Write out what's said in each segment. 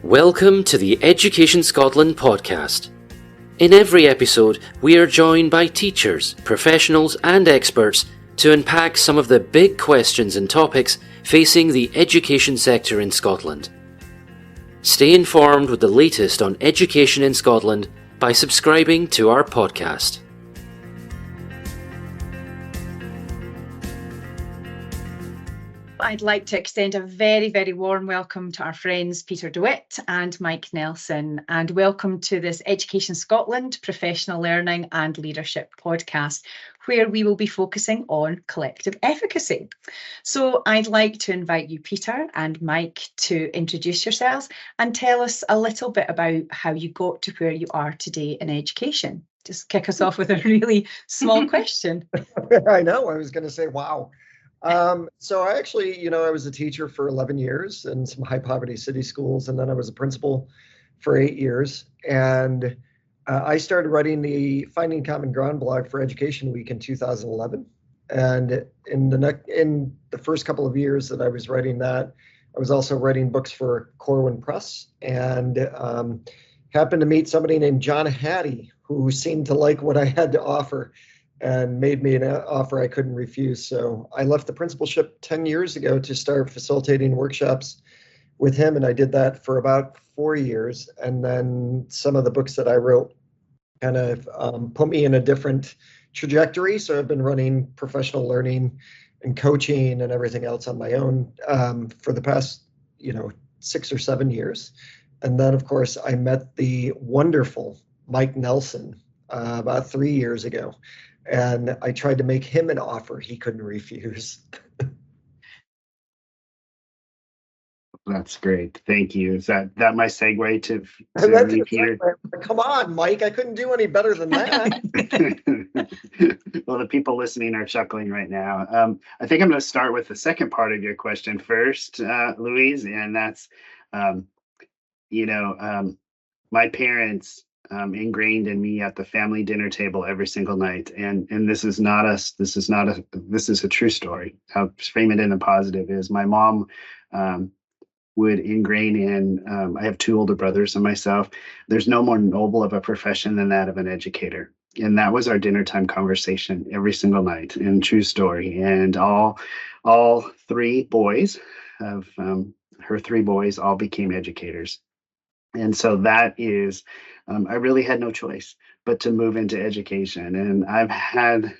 Welcome to the Education Scotland podcast. In every episode, we are joined by teachers, professionals and experts to unpack some of the big questions and topics facing the education sector in Scotland. Stay informed with the latest on education in Scotland by subscribing to our podcast. I'd like to extend a very, very warm welcome to our friends Peter DeWitt and Mike Nelson, and welcome to this Education Scotland Professional Learning and Leadership podcast, where we will be focusing on collective efficacy. So I'd like to invite you, Peter and Mike, to introduce yourselves and tell us a little bit about how you got to where you are today in education. Just kick us off with a really small question. I know, I was going to say, wow. So I actually, I was a teacher for 11 years in some high poverty city schools, and then I was a principal for 8 years. And I started writing the Finding Common Ground blog for Education Week in 2011. And in the first couple of years that I was writing that, I was also writing books for Corwin Press, and happened to meet somebody named John Hattie, who seemed to like what I had to offer and made me an offer I couldn't refuse. So I left the principalship 10 years ago to start facilitating workshops with him. And I did that for about 4 years. And then some of the books that I wrote kind of put me in a different trajectory. So I've been running professional learning and coaching and everything else on my own for the past, 6 or 7 years. And then, of course, I met the wonderful Mike Nelson about 3 years ago. And I tried to make him an offer he couldn't refuse. That's great. Thank you. Is that my segue to Peter? Come on, Mike. I couldn't do any better than that. Well, the people listening are chuckling right now. I think I'm going to start with the second part of your question first, Louise, and that's, my parents ingrained in me at the family dinner table every single night. And this is a true story. I'll frame it in a positive is my mom would ingrain in, I have 2 older brothers and myself. There's no more noble of a profession than that of an educator. And that was our dinner time conversation every single night, and true story. And all 3 boys of her 3 boys all became educators. And so that is, I really had no choice but to move into education. And I've had,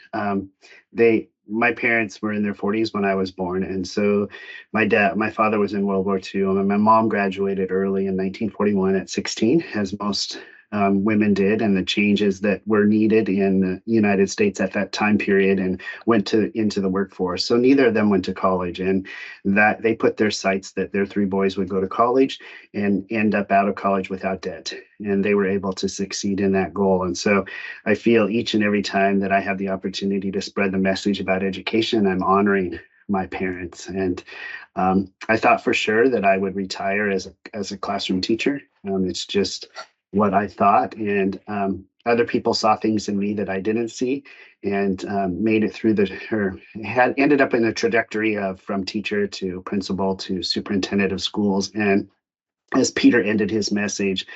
my parents were in their 40s when I was born. And so my father was in World War II, and my mom graduated early in 1941 at 16, as most women did, and the changes that were needed in the United States at that time period, and went into the workforce. So neither of them went to college, and that they put their sights that their 3 boys would go to college and end up out of college without debt. And they were able to succeed in that goal. And so I feel each and every time that I have the opportunity to spread the message about education, I'm honoring my parents. And I thought for sure that I would retire as a classroom teacher. It's just what I thought, and other people saw things in me that I didn't see, and made it through ended up in a trajectory of from teacher to principal to superintendent of schools. And as Peter ended his message,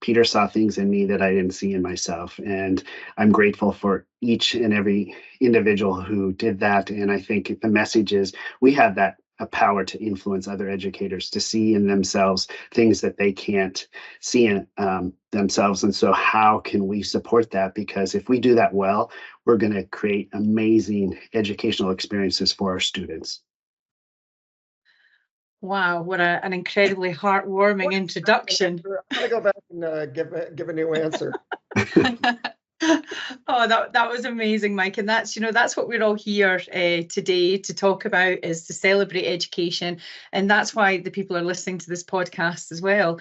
Peter saw things in me that I didn't see in myself, and I'm grateful for each and every individual who did that. And I think the message is we have that a power to influence other educators to see in themselves things that they can't see in themselves. And so how can we support that? Because if we do that well, we're going to create amazing educational experiences for our students. Wow, what an incredibly heartwarming introduction. I'm going to go back and give a new answer. Oh, that was amazing, Mike. And that's what we're all here today to talk about, is to celebrate education. And that's why the people are listening to this podcast as well.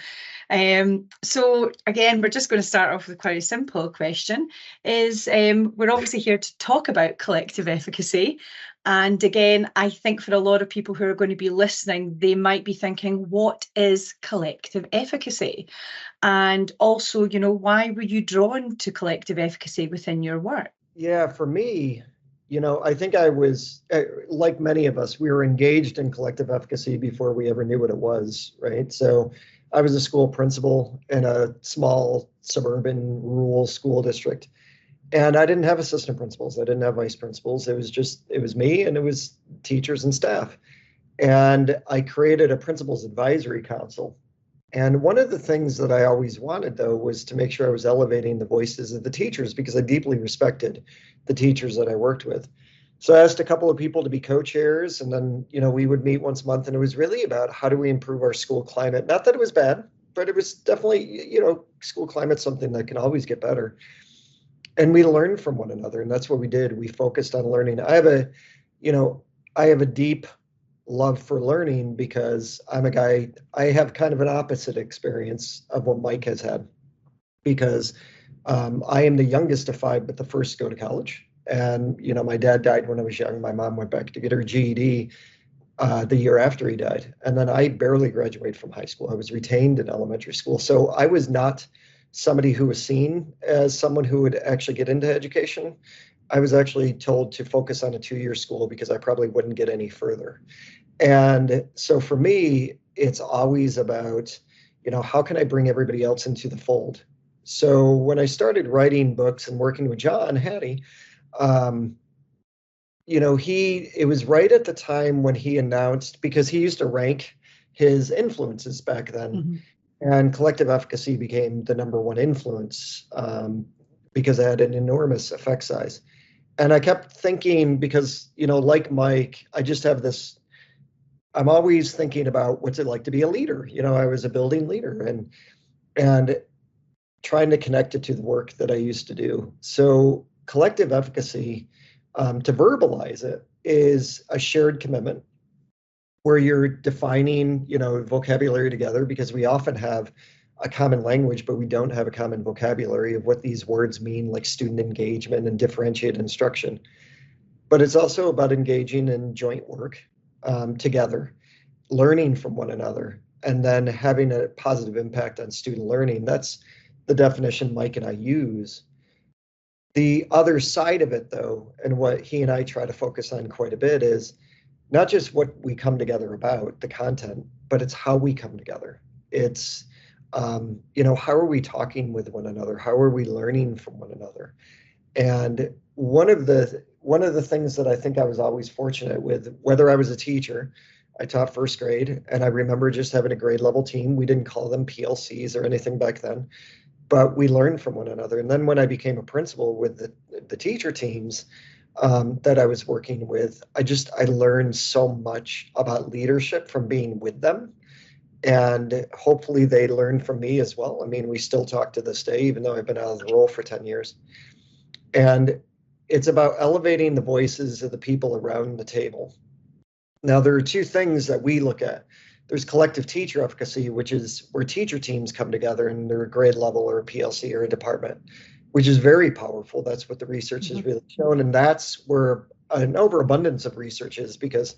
So again, we're just going to start off with quite a simple question. We're obviously here to talk about collective efficacy. And again, I think for a lot of people who are going to be listening, they might be thinking, what is collective efficacy? And also, why were you drawn to collective efficacy within your work? Yeah, for me, I think I was, like many of us, we were engaged in collective efficacy before we ever knew what it was, right? So I was a school principal in a small suburban rural school district. And I didn't have assistant principals. I didn't have vice principals. It was me and it was teachers and staff. And I created a principals advisory council. And one of the things that I always wanted, though, was to make sure I was elevating the voices of the teachers because I deeply respected the teachers that I worked with. So I asked a couple of people to be co-chairs, and then, we would meet once a month, and it was really about how do we improve our school climate. Not that it was bad, but it was definitely, school climate's something that can always get better. And we learned from one another, and that's what we did. We focused on learning. I have a deep love for learning because I'm a guy, I have kind of an opposite experience of what Mike has had because I am the youngest of 5, but the first to go to college. And, my dad died when I was young. My mom went back to get her GED the year after he died. And then I barely graduated from high school. I was retained in elementary school. So I was not somebody who was seen as someone who would actually get into education. I was actually told to focus on a 2-year school because I probably wouldn't get any further. And so for me, it's always about, how can I bring everybody else into the fold? So when I started writing books and working with John Hattie, it was right at the time when he announced, because he used to rank his influences back then. Mm-hmm. And Collective Efficacy became the number 1 influence because it had an enormous effect size. And I kept thinking, because, like Mike, I just have this, I'm always thinking about what's it like to be a leader. I was a building leader and trying to connect it to the work that I used to do. So collective efficacy, to verbalize it, is a shared commitment where you're defining, vocabulary together, because we often have a common language, but we don't have a common vocabulary of what these words mean, like student engagement and differentiated instruction. But it's also about engaging in joint work together, learning from one another, and then having a positive impact on student learning. That's the definition Mike and I use. The other side of it, though, and what he and I try to focus on quite a bit, is not just what we come together about, the content, but it's how we come together. It's, how are we talking with one another? How are we learning from one another? And one of the things that I think I was always fortunate with, whether I was a teacher, I taught first grade, and I remember just having a grade level team. We didn't call them PLCs or anything back then, but we learned from one another. And then when I became a principal with the teacher teams that I was working with, I learned so much about leadership from being with them. And hopefully they learned from me as well. I mean, we still talk to this day, even though I've been out of the role for 10 years. And it's about elevating the voices of the people around the table. Now, there are 2 things that we look at. There's collective teacher efficacy, which is where teacher teams come together and they're a grade level or a PLC or a department, which is very powerful. That's what the research has really shown. And that's where an overabundance of research is, because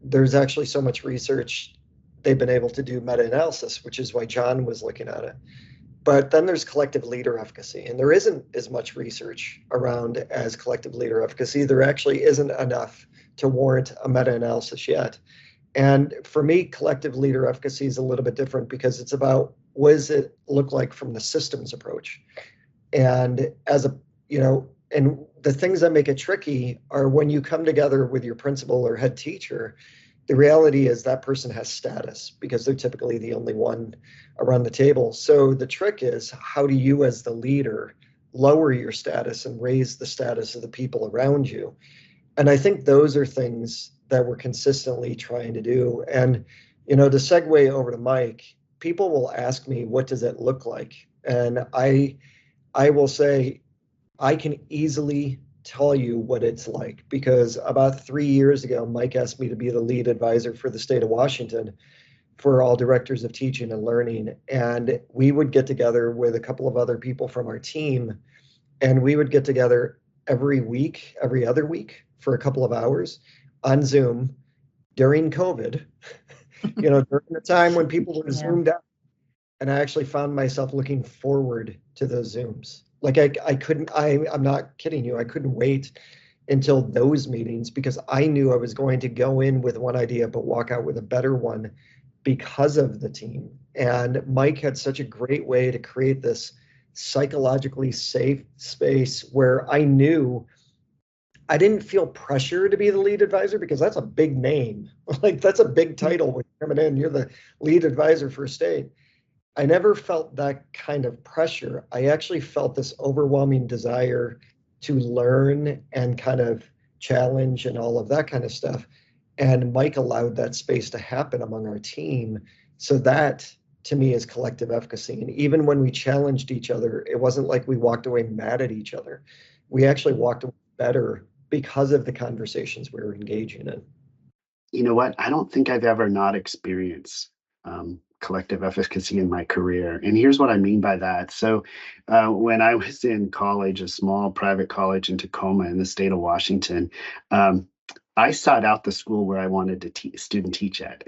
there's actually so much research. They've been able to do meta-analysis, which is why John was looking at it. But then there's collective leader efficacy, and there isn't as much research around as collective leader efficacy. There actually isn't enough to warrant a meta-analysis yet. And for me, collective leader efficacy is a little bit different, because it's about what does it look like from the systems approach. And and the things that make it tricky are when you come together with your principal or head teacher, the reality is that person has status because they're typically the only one around the table. So the trick is, how do you as the leader lower your status and raise the status of the people around you? And I think those are things that we're consistently trying to do. And, to segue over to Mike, people will ask me, what does it look like? And I will say, I can easily tell you what it's like, because about 3 years ago, Mike asked me to be the lead advisor for the state of Washington for all directors of teaching and learning. And we would get together with a couple of other people from our team, and we would get together every week, every other week, for a couple of hours on Zoom during COVID, during the time when people were Zoomed out. And I actually found myself looking forward to those Zooms. Like I couldn't, I'm not kidding you, I couldn't wait until those meetings, because I knew I was going to go in with one idea but walk out with a better one because of the team. And Mike had such a great way to create this psychologically safe space where I knew I didn't feel pressure to be the lead advisor, because that's a big name. Like, that's a big title when you're coming in, you're the lead advisor for a state. I never felt that kind of pressure. I actually felt this overwhelming desire to learn and kind of challenge and all of that kind of stuff. And Mike allowed that space to happen among our team. So that, to me, is collective efficacy. And even when we challenged each other, it wasn't like we walked away mad at each other. We actually walked away better because of the conversations we were engaging in. You know what? I don't think I've ever not experienced collective efficacy in my career. And here's what I mean by that. So when I was in college, a small private college in Tacoma in the state of Washington, I sought out the school where I wanted to student teach at.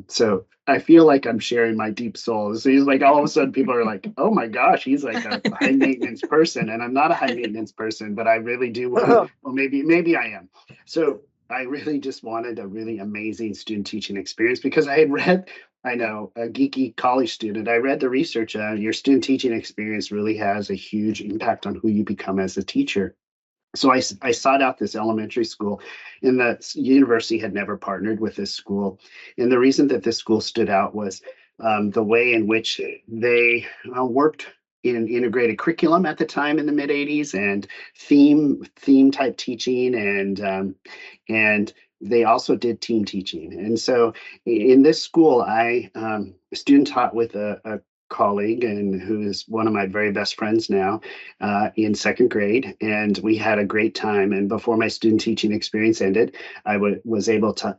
So I feel like I'm sharing my deep soul. So he's like, all of a sudden people are like, oh my gosh, he's like a high maintenance person. And I'm not a high maintenance person, but I really do want, or maybe I am. So I really just wanted a really amazing student teaching experience, because I had read, I know, a geeky college student, I read the research on your student teaching experience really has a huge impact on who you become as a teacher. So I sought out this elementary school, and the university had never partnered with this school. And the reason that this school stood out was the way in which they worked in integrated curriculum at the time in the mid 80s, and theme type teaching, and they also did team teaching. And so in this school, I student taught with a colleague, and who is one of my very best friends now, in second grade, and we had a great time. And before my student teaching experience ended, I was able to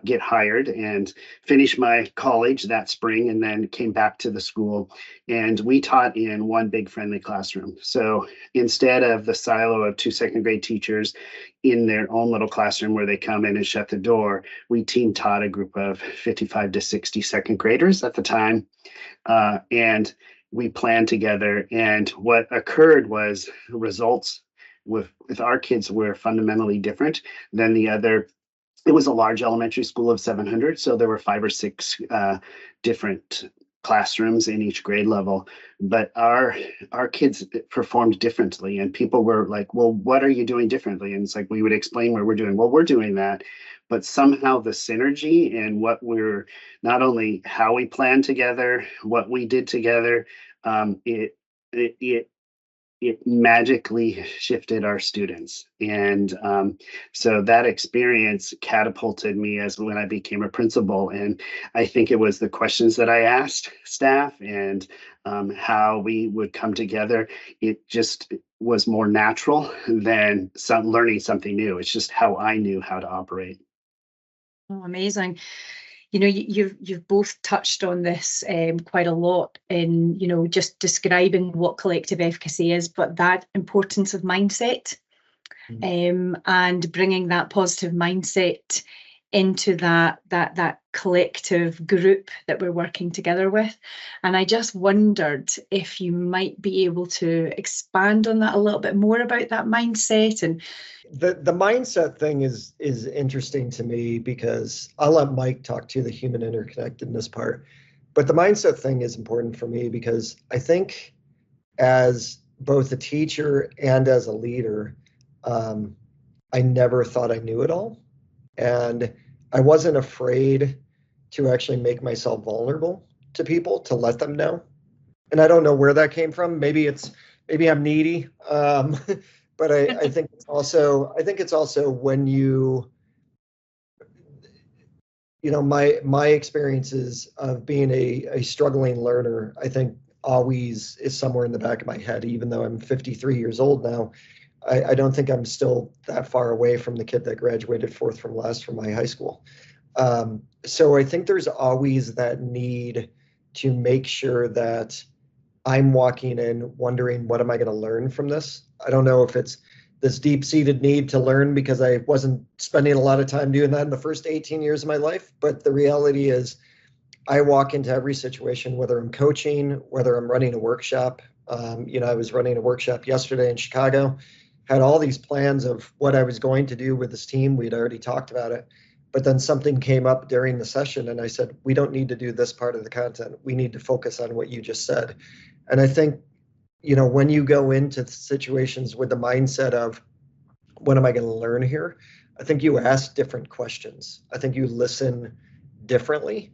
get hired and finish my college that spring, and then came back to the school, and we taught in one big friendly classroom. So instead of the silo of two second grade teachers in their own little classroom where they come in and shut the door, we team taught a group of 55 to 60 second graders at the time. And we planned together, and what occurred was results with our kids were fundamentally different than the other. It was a large elementary school of 700, so there were 5 or 6 different classrooms in each grade level, but our kids performed differently, and people were like, well, what are you doing differently? And it's like, we would explain what we're doing. Well, we're doing that, but somehow the synergy and what we're, not only how we planned together, what we did together, it magically shifted our students. And so that experience catapulted me as when I became a principal. And I think it was the questions that I asked staff, and how we would come together. It just was more natural than learning something new. It's just how I knew how to operate. Oh, amazing. You've both touched on this quite a lot in, just describing what collective efficacy is, but that importance of mindset, and bringing that positive mindset into that collective group that we're working together with. And I just wondered if you might be able to expand on that a little bit more about that mindset. And the mindset thing is interesting to me, because I'll let Mike talk to the human interconnectedness part, but the mindset thing is important for me because I think as both a teacher and as a leader, I never thought I knew it all. And I wasn't afraid to actually make myself vulnerable to people, to let them know. And I don't know where that came from. Maybe I'm needy. But I think it's also when my experiences of being a struggling learner, I think always is somewhere in the back of my head, even though I'm 53 years old now. I don't think I'm still that far away from the kid that graduated fourth from last from my high school. So I think there's always that need to make sure that I'm walking in wondering, what am I going to learn from this? I don't know if it's this deep-seated need to learn because I wasn't spending a lot of time doing that in the first 18 years of my life. But the reality is I walk into every situation, whether I'm coaching, whether I'm running a workshop. I was running a workshop yesterday in Chicago, had all these plans of what I was going to do with this team. We'd already talked about it. But then something came up during the session and I said, we don't need to do this part of the content. We need to focus on what you just said. And I think, when you go into situations with the mindset of, what am I going to learn here? I think you ask different questions. I think you listen differently.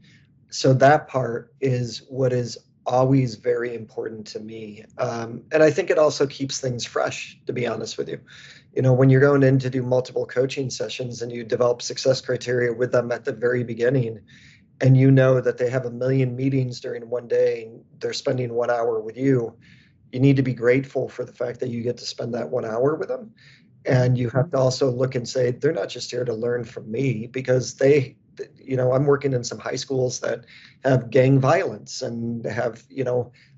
So that part is what is always very important to me. And I think it also keeps things fresh, to be honest with you. When you're going in to do multiple coaching sessions and you develop success criteria with them at the very beginning, and that they have a million meetings during one day and they're spending 1 hour with you, you need to be grateful for the fact that you get to spend that 1 hour with them. And you have to also look and say, they're not just here to learn from me, because I'm working in some high schools that have gang violence and have,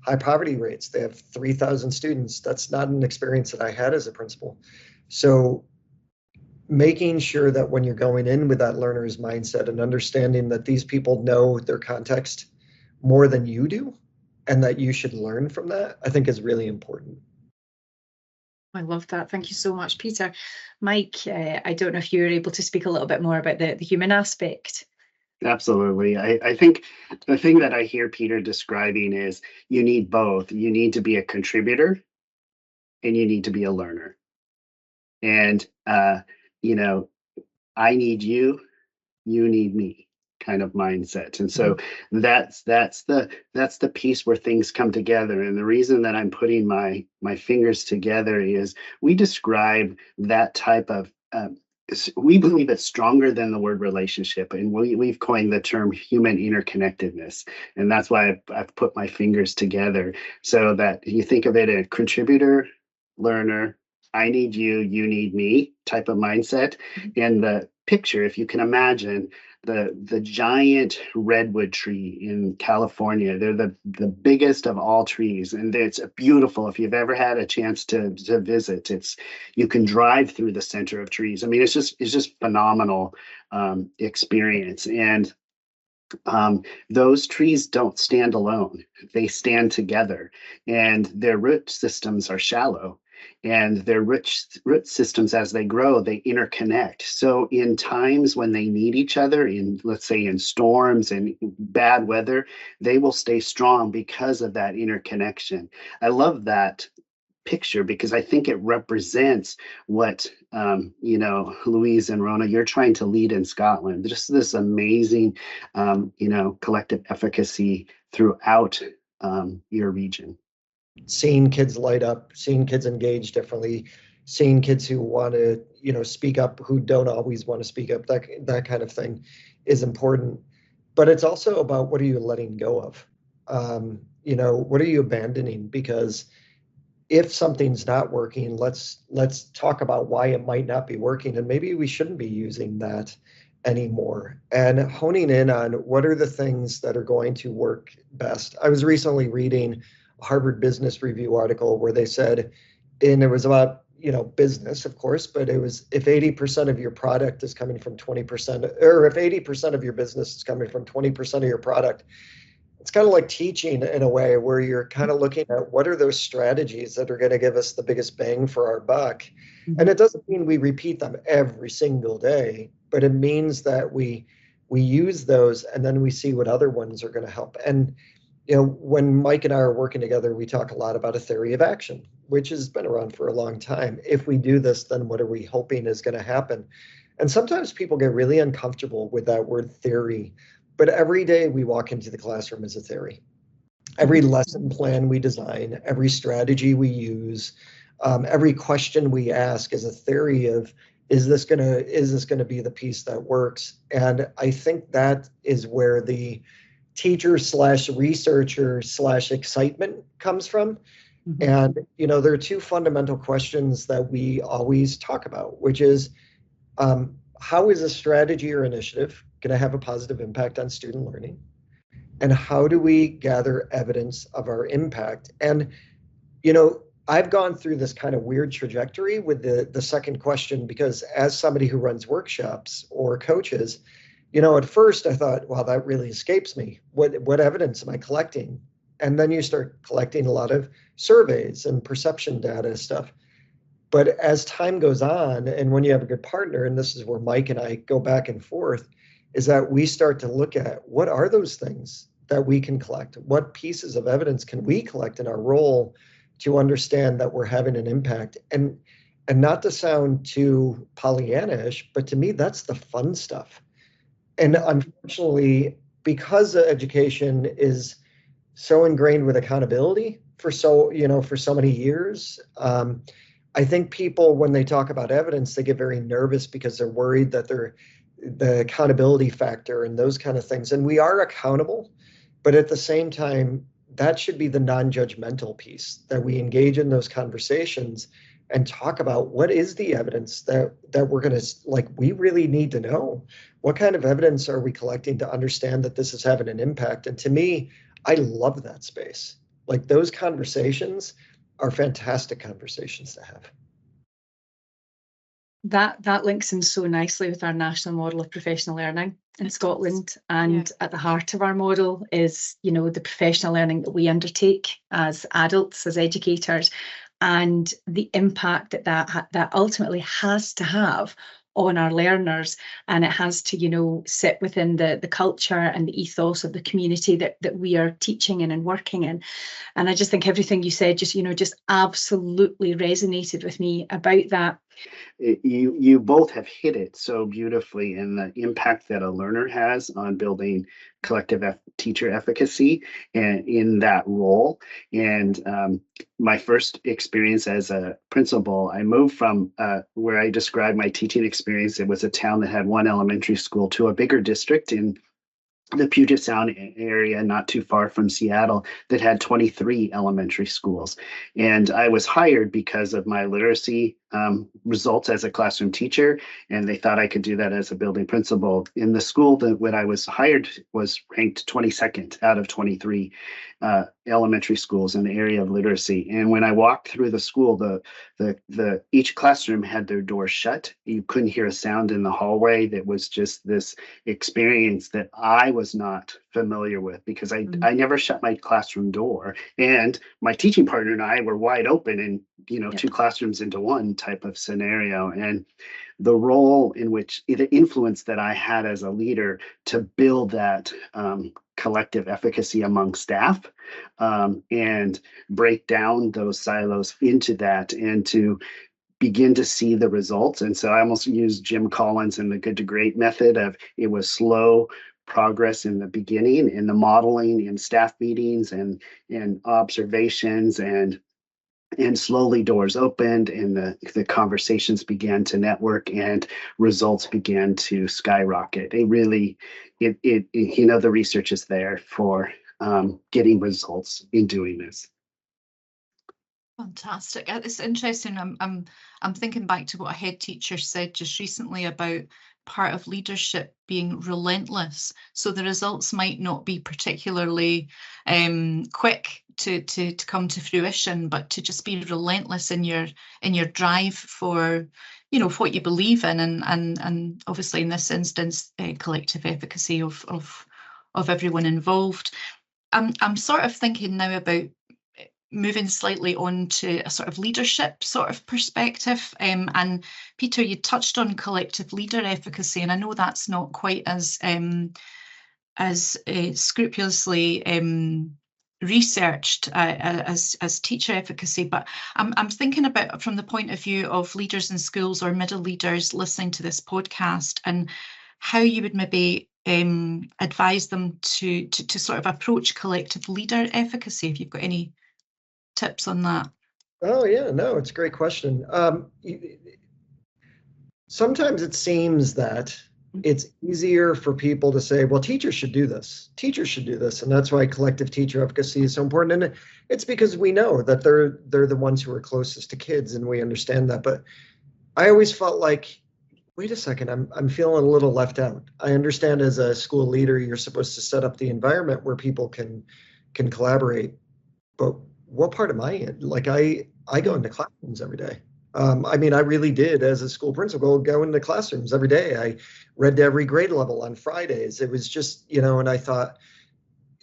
high poverty rates. They have 3,000 students. That's not an experience that I had as a principal. So making sure that when you're going in with that learner's mindset and understanding that these people know their context more than you do, and that you should learn from that, I think is really important. I love that. Thank you so much, Peter. Mike, I don't know if you're able to speak a little bit more about the human aspect. Absolutely. I think the thing that I hear Peter describing is you need both. You need to be a contributor and you need to be a learner. And, I need you, you need me kind of mindset. And so that's the piece where things come together. And the reason that I'm putting my fingers together is we describe that type of we believe it's stronger than the word relationship, and we've coined the term human interconnectedness, and that's why I've put my fingers together so that you think of it as contributor, learner, I need you, you need me type of mindset. And the picture, if you can imagine, the giant redwood tree in California, they're the biggest of all trees, and it's beautiful. If you've ever had a chance to visit, you can drive through the center of trees. I mean, it's just phenomenal experience. And those trees don't stand alone; they stand together, and their root systems are shallow. And their root systems, as they grow, they interconnect. So in times when they need each other, let's say in storms and bad weather, they will stay strong because of that interconnection. I love that picture because I think it represents what Louise and Rona, you're trying to lead in Scotland. Just this amazing collective efficacy throughout your region. Seeing kids light up, seeing kids engage differently, seeing kids who want to, speak up, who don't always want to speak up, that kind of thing is important. But it's also about, what are you letting go of? What are you abandoning? Because if something's not working, let's talk about why it might not be working, and maybe we shouldn't be using that anymore, and honing in on what are the things that are going to work best. I was recently reading a Harvard Business Review article where they said, and it was about business, of course, but it was, if 80% of your product is coming from 20%, or if 80% of your business is coming from 20% of your product, it's kind of like teaching in a way where you're kind of looking at what are those strategies that are going to give us the biggest bang for our buck. And it doesn't mean we repeat them every single day, but it means that we use those and then we see what other ones are going to help. And when Mike and I are working together, we talk a lot about a theory of action, which has been around for a long time. If we do this, then what are we hoping is going to happen? And sometimes people get really uncomfortable with that word theory, but every day we walk into the classroom is a theory. Every lesson plan we design, every strategy we use, every question we ask is a theory of, is this gonna be the piece that works? And I think that is where the teacher/researcher/excitement comes from. And there are two fundamental questions that we always talk about, which is, how is a strategy or initiative going to have a positive impact on student learning? And how do we gather evidence of our impact? And I've gone through this kind of weird trajectory with the second question, because as somebody who runs workshops or coaches, at first I thought, wow, that really escapes me. What evidence am I collecting? And then you start collecting a lot of surveys and perception data stuff. But as time goes on, and when you have a good partner, and this is where Mike and I go back and forth, is that we start to look at what are those things that we can collect? What pieces of evidence can we collect in our role to understand that we're having an impact? And not to sound too Pollyanna-ish, but to me, that's the fun stuff. And unfortunately, because education is so ingrained with accountability for so many years, I think people, when they talk about evidence, they get very nervous because they're worried that the accountability factor and those kind of things. And we are accountable, but at the same time, that should be the non-judgmental piece, that we engage in those conversations and talk about what is the evidence that we're going to, we really need to know. What kind of evidence are we collecting to understand that this is having an impact? And to me, I love that space. Like, those conversations are fantastic conversations to have. That links in so nicely with our national model of professional learning in Scotland. And at the heart of our model is, the professional learning that we undertake as adults, as educators, and the impact that ultimately has to have on our learners. And it has to, sit within the culture and the ethos of the community that we are teaching in and working in. And I just think everything you said just absolutely resonated with me about that. You both have hit it so beautifully in the impact that a learner has on building collective teacher efficacy and in that role. And my first experience as a principal, I moved from where I described my teaching experience. It was a town that had one elementary school to a bigger district in the Puget Sound area, not too far from Seattle, that had 23 elementary schools. And I was hired because of my literacy results as a classroom teacher, and they thought I could do that as a building principal. In the school that when I was hired was ranked 22nd out of 23 elementary schools in the area of literacy. And when I walked through the school, the each classroom had their doors shut. You couldn't hear a sound in the hallway. That was just this experience that I was not familiar with, because I never shut my classroom door, and my teaching partner and I were wide open, and two classrooms into one type of scenario. And the role in which the influence that I had as a leader to build that collective efficacy among staff and break down those silos into that, and to begin to see the results. And so I almost used Jim Collins in the Good to Great method of, it was slow progress in the beginning, in the modeling, in staff meetings and observations, and slowly doors opened, and the conversations began to network, and results began to skyrocket. The research is there for getting results in doing this. Fantastic. It's interesting. I'm thinking back to what a head teacher said just recently about part of leadership being relentless. So the results might not be particularly quick to come to fruition, but to just be relentless in your drive for what you believe in, and obviously in this instance collective efficacy of everyone involved. I'm sort of thinking now about moving slightly on to a sort of leadership sort of perspective. And Peter, you touched on collective leader efficacy, and I know that's not quite as scrupulously researched as teacher efficacy, but I'm thinking about from the point of view of leaders in schools or middle leaders listening to this podcast, and how you would maybe advise them to sort of approach collective leader efficacy, if you've got any tips on that. Oh yeah, no, it's a great question. Sometimes it seems that it's easier for people to say, well, teachers should do this. Teachers should do this. And that's why collective teacher efficacy is so important. And it's because we know that they're the ones who are closest to kids, and we understand that. But I always felt like, wait a second, I'm feeling a little left out. I understand as a school leader, you're supposed to set up the environment where people can collaborate. But what part am I in? Like, I go into classrooms every day. I really did, as a school principal, go into classrooms every day. I read to every grade level on Fridays. It was just, and I thought,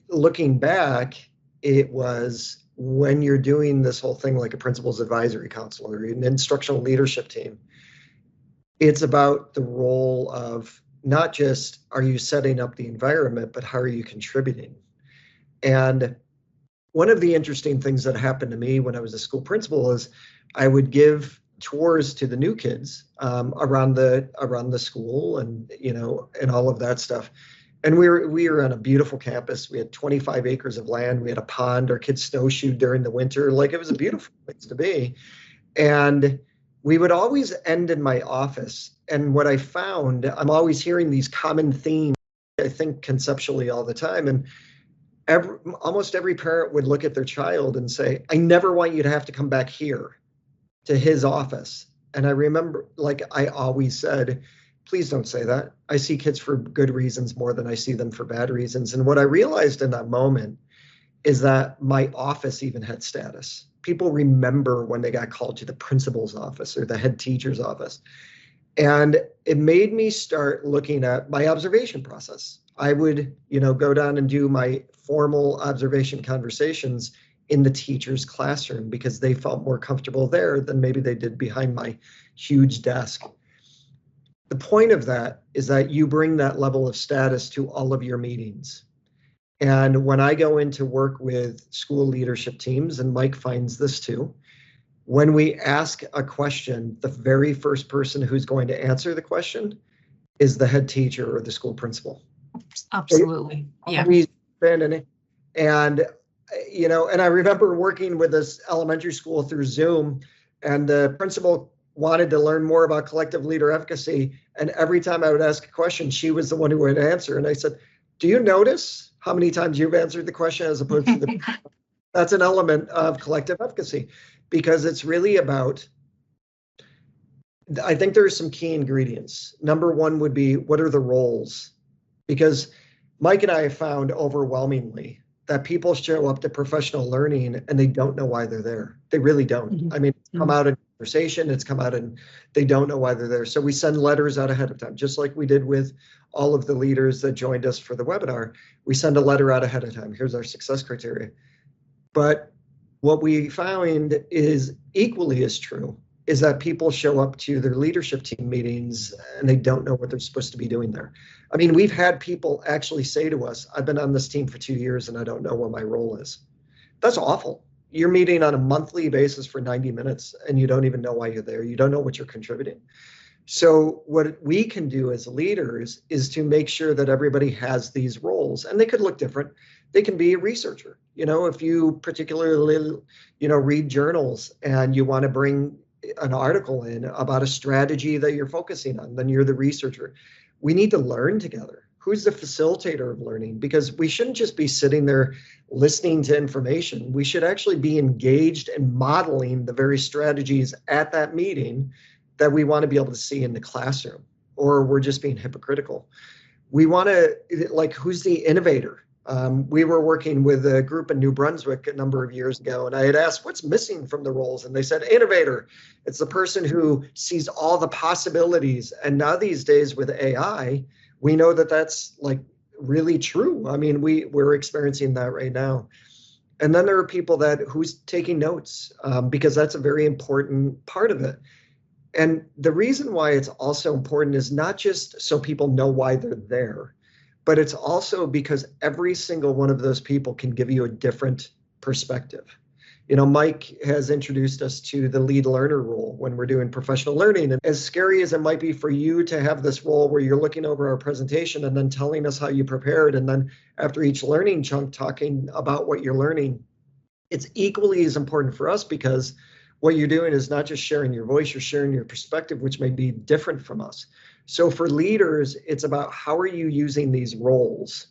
looking back, it was when you're doing this whole thing like a principal's advisory council or an instructional leadership team, it's about the role of not just are you setting up the environment, but how are you contributing? And one of the interesting things that happened to me when I was a school principal is I would give tours to the new kids around the school and and all of that stuff. And we were on a beautiful campus. We had 25 acres of land. We had a pond. Our kids snowshoed during the winter. Like, it was a beautiful place to be. And we would always end in my office. And what I found, I'm always hearing these common themes, I think conceptually all the time. And almost every parent would look at their child and say, I never want you to have to come back here to his office. And I remember, like I always said, please don't say that. I see kids for good reasons more than I see them for bad reasons. And what I realized in that moment is that my office even had status. People remember when they got called to the principal's office or the head teacher's office. And it made me start looking at my observation process. I would, go down and do my formal observation conversations in the teacher's classroom because they felt more comfortable there than maybe they did behind my huge desk. The point of that is that you bring that level of status to all of your meetings. And when I go into work with school leadership teams, and Mike finds this too, when we ask a question, the very first person who's going to answer the question is the head teacher or the school principal. Absolutely. Yeah. And I remember working with this elementary school through Zoom, and the principal wanted to learn more about collective leader efficacy. And every time I would ask a question, she was the one who would answer. And I said, do you notice how many times you've answered the question as opposed to the that's an element of collective efficacy, because it's really about, I think there are some key ingredients. Number one would be, what are the roles? Because Mike and I have found overwhelmingly that people show up to professional learning and they don't know why they're there. They really don't. Mm-hmm. I mean, it's come out in conversation, it's come out and they don't know why they're there. So we send letters out ahead of time, just like we did with all of the leaders that joined us for the webinar. We send a letter out ahead of time. Here's our success criteria. But what we found is equally as true is that people show up to their leadership team meetings and they don't know what they're supposed to be doing there. I mean, we've had people actually say to us, I've been on this team for 2 years and I don't know what my role is. That's awful. You're meeting on a monthly basis for 90 minutes and you don't even know why you're there. You don't know what you're contributing. So what we can do as leaders is to make sure that everybody has these roles, and they could look different. They can be a researcher. If you particularly, read journals and you want to bring an article in about a strategy that you're focusing on, then you're the researcher. We need to learn together. Who's the facilitator of learning? Because we shouldn't just be sitting there listening to information. We should actually be engaged and modeling the very strategies at that meeting that we want to be able to see in the classroom, or we're just being hypocritical. We want to, who's the innovator? We were working with a group in New Brunswick a number of years ago, and I had asked, what's missing from the roles? And they said, innovator. It's the person who sees all the possibilities. And now these days with AI, we know that that's really true. I mean, we're experiencing that right now. And then there are people who's taking notes, because that's a very important part of it. And the reason why it's also important is not just so people know why they're there, but it's also because every single one of those people can give you a different perspective. Mike has introduced us to the lead learner role when we're doing professional learning. And as scary as it might be for you to have this role where you're looking over our presentation and then telling us how you prepared, and then after each learning chunk talking about what you're learning, it's equally as important for us, because what you're doing is not just sharing your voice, you're sharing your perspective, which may be different from us. So for leaders, it's about how are you using these roles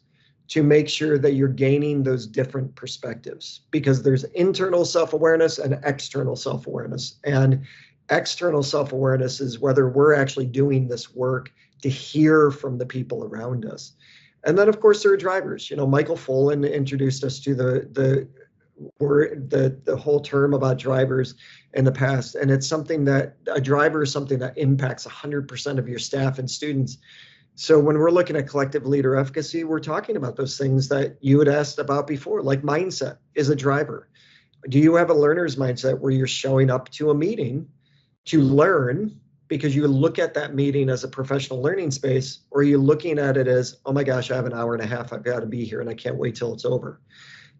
to make sure that you're gaining those different perspectives, because there's internal self-awareness and external self-awareness. And external self-awareness is whether we're actually doing this work to hear from the people around us. And then, of course, there are drivers. Michael Folan introduced us to the whole term about drivers in the past. And it's something that a driver is something that impacts 100% of your staff and students. So when we're looking at collective leader efficacy, we're talking about those things that you had asked about before, like mindset is a driver. Do you have a learner's mindset where you're showing up to a meeting to learn because you look at that meeting as a professional learning space, or are you looking at it as, oh my gosh, I have an hour and a half, I've got to be here and I can't wait till it's over?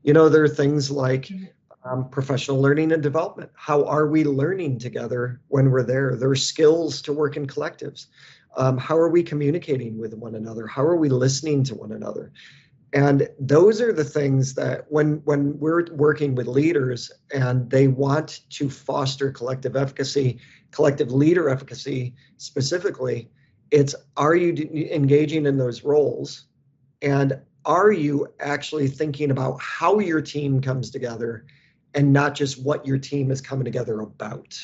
There are things like professional learning and development. How are we learning together when we're there? There are skills to work in collectives. How are we communicating with one another? How are we listening to one another? And those are the things that when we're working with leaders and they want to foster collective efficacy, collective leader efficacy specifically, it's, are you engaging in those roles? And are you actually thinking about how your team comes together and not just what your team is coming together about?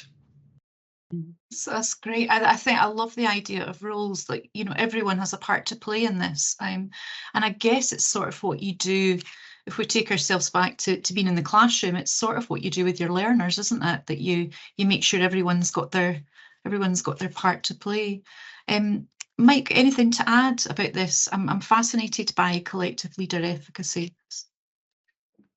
So that's great. I think I love the idea of roles, like, everyone has a part to play in this. And I guess it's sort of what you do, if we take ourselves back to being in the classroom, it's sort of what you do with your learners, isn't it? That you make sure everyone's got their part to play. Mike, anything to add about this? I'm fascinated by collective leader efficacy.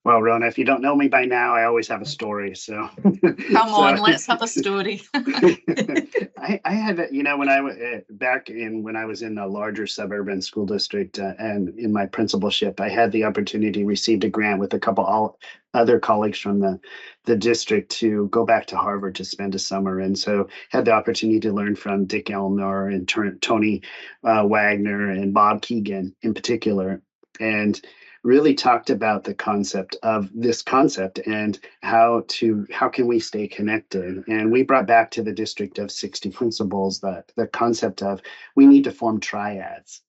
Well, Rona, if you don't know me by now, I always have a story. So come on, let's have a story. I had, when I was when I was in a larger suburban school district and in my principalship, I had the opportunity, received a grant with a couple other colleagues from the district to go back to Harvard to spend a summer. And so had the opportunity to learn from Dick Elmore and Tony Wagner and Bob Keegan in particular. And really talked about the concept of this concept and how can we stay connected. And we brought back to the district of 60 principals the concept of we need to form triads,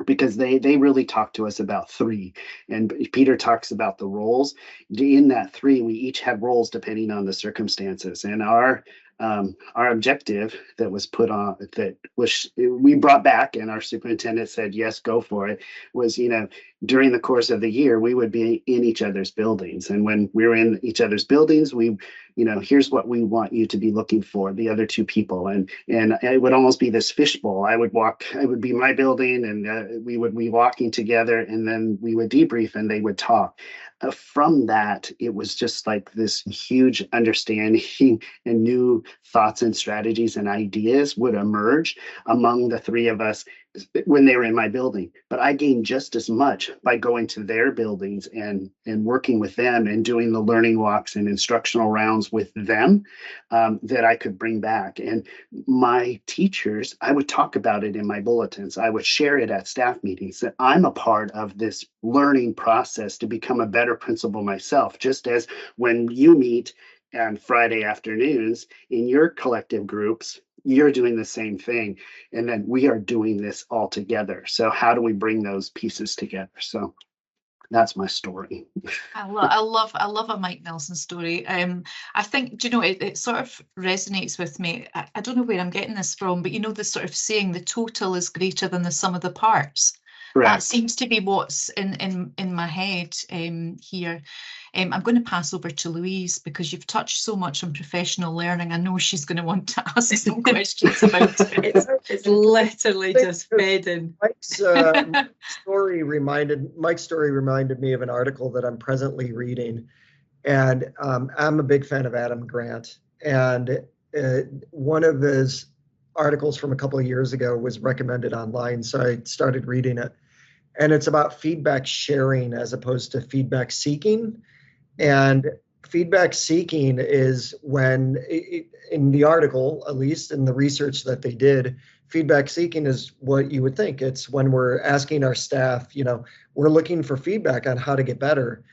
because they really talk to us about three. And Peter talks about the roles. In that three, we each had roles depending on the circumstances. And our objective that was put on, we brought back, and our superintendent said, yes, go for it, was, during the course of the year, we would be in each other's buildings. And when we were in each other's buildings, we, here's what we want you to be looking for, the other two people. And it would almost be this fishbowl. I would be my building, and we would be walking together, and then we would debrief and they would talk. From that, it was just like this huge understanding, and new thoughts and strategies and ideas would emerge among the three of us when they were in my building. But I gained just as much by going to their buildings and working with them and doing the learning walks and instructional rounds with them that I could bring back. And my teachers, I would talk about it in my bulletins. I would share it at staff meetings, that I'm a part of this learning process to become a better principal myself, just as when you meet on Friday afternoons in your collective groups, you're doing the same thing. And then we are doing this all together. So how do we bring those pieces together? So that's my story. I love a Mike Nelson story. I think, it sort of resonates with me. I don't know where I'm getting this from, but this sort of saying, the total is greater than the sum of the parts. Correct. That seems to be what's in my head here. I'm going to pass over to Louise, because you've touched so much on professional learning. I know she's going to want to ask some questions about it. It's literally just fed in. Mike's story reminded me of an article that I'm presently reading. And I'm a big fan of Adam Grant. And one of his articles from a couple of years ago was recommended online, so I started reading it. And it's about feedback sharing as opposed to feedback seeking. And feedback seeking is when, in the article, at least in the research that they did, feedback seeking is what you would think. It's when we're asking our staff, we're looking for feedback on how to get better.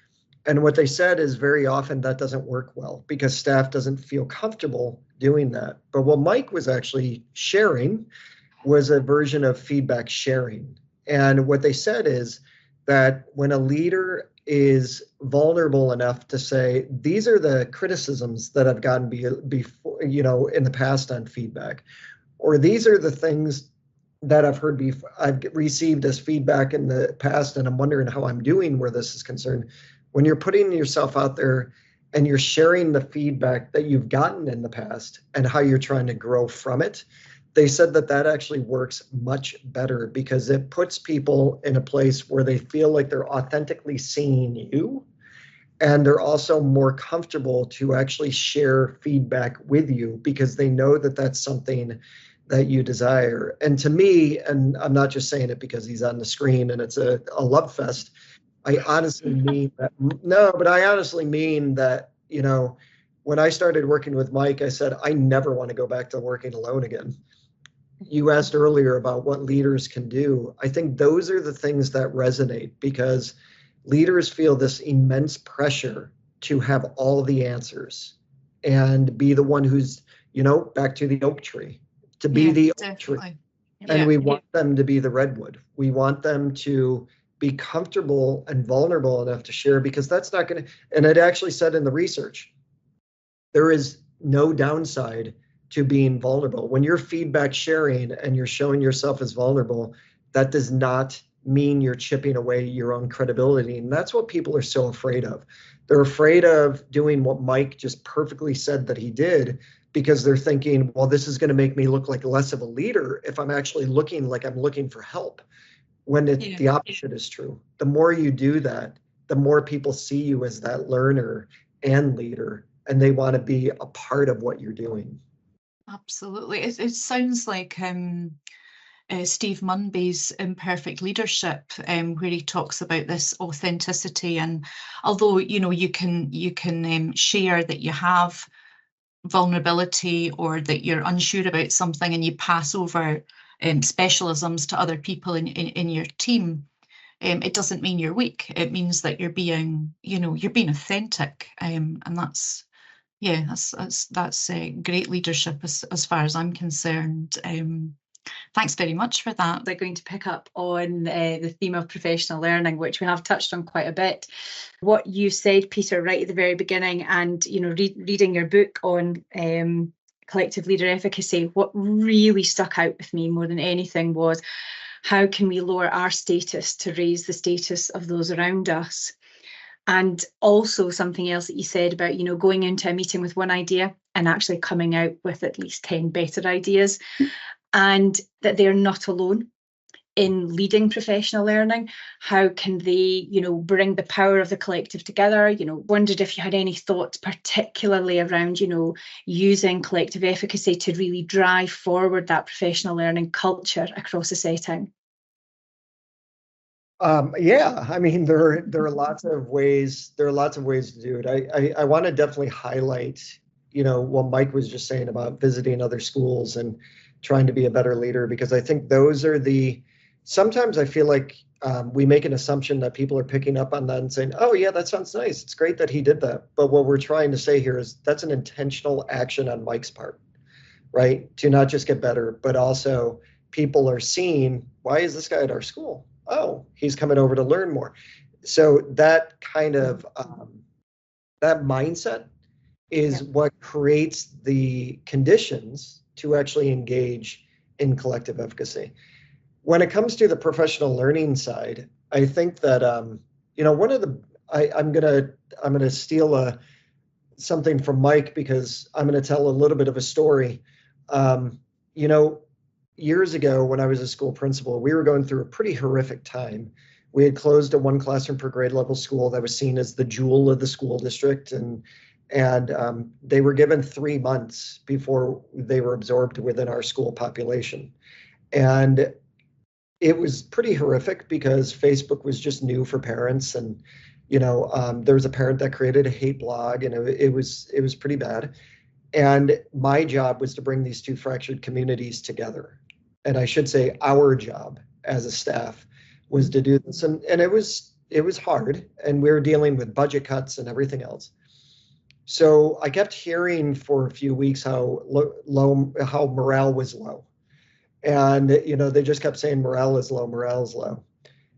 And what they said is very often that doesn't work well because staff doesn't feel comfortable doing that. But what Mike was actually sharing was a version of feedback sharing. And what they said is that when a leader is vulnerable enough to say, these are the criticisms that I've gotten before, in the past on feedback, or these are the things that I've heard before, I've received as feedback in the past, and I'm wondering how I'm doing where this is concerned. When you're putting yourself out there and you're sharing the feedback that you've gotten in the past and how you're trying to grow from it, they said that actually works much better because it puts people in a place where they feel like they're authentically seeing you And they're also more comfortable to actually share feedback with you because they know that that's something that you desire. And to me, and I'm not just saying it because he's on the screen and it's a love fest, I honestly mean that. No, but I honestly mean that, when I started working with Mike, I said, I never want to go back to working alone again. You asked earlier about what leaders can do. I think those are the things that resonate because leaders feel this immense pressure to have all the answers and be the one who's, back to the oak tree, to be the oak tree. And we want them to be the redwood. We want them to be comfortable and vulnerable enough to share because that's not going to, and it actually said in the research, there is no downside to being vulnerable. When you're feedback sharing and you're showing yourself as vulnerable, that does not mean you're chipping away your own credibility. And that's what people are so afraid of. They're afraid of doing what Mike just perfectly said that he did because they're thinking, well, this is going to make me look like less of a leader if I'm actually looking like I'm looking for help. When the opposite is true. The more you do that, the more people see you as that learner and leader, and they want to be a part of what you're doing. Absolutely. It sounds like Steve Munby's Imperfect Leadership, where he talks about this authenticity. And although, you can share that you have vulnerability or that you're unsure about something and you pass over specialisms to other people in your team, it doesn't mean you're weak. It means that you're being authentic, and that's great leadership as far as I'm concerned. Thanks very much for that. They're going to pick up on the theme of professional learning, which we have touched on quite a bit. What you said, Peter, right at the very beginning, and reading your book on collective leader efficacy, what really stuck out with me more than anything was how can we lower our status to raise the status of those around us? And also something else that you said about, going into a meeting with one idea and actually coming out with at least 10 better ideas, and that they're not alone in leading professional learning. How can they, bring the power of the collective together? Wondered if you had any thoughts, particularly around, using collective efficacy to really drive forward that professional learning culture across a setting. I mean, there are lots of ways. There are lots of ways to do it. I want to definitely highlight, what Mike was just saying about visiting other schools and trying to be a better leader, because I think those are sometimes I feel like we make an assumption that people are picking up on that and saying, oh yeah, that sounds nice. It's great that he did that. But what we're trying to say here is that's an intentional action on Mike's part, right? To not just get better, but also people are seeing, why is this guy at our school? Oh, he's coming over to learn more. So that kind of, that mindset is what creates the conditions to actually engage in collective efficacy. When it comes to the professional learning side, I think that, one of the, I'm gonna steal something from Mike because I'm gonna tell a little bit of a story. Years ago, when I was a school principal, we were going through a pretty horrific time. We had closed a one classroom per grade level school that was seen as the jewel of the school district, and they were given 3 months before they were absorbed within our school population. And it was pretty horrific because Facebook was just new for parents, and there was a parent that created a hate blog, and it was pretty bad. And my job was to bring these two fractured communities together. And I should say our job as a staff was to do this. And it was hard, and we were dealing with budget cuts and everything else. So I kept hearing for a few weeks how morale was low. And, they just kept saying morale is low.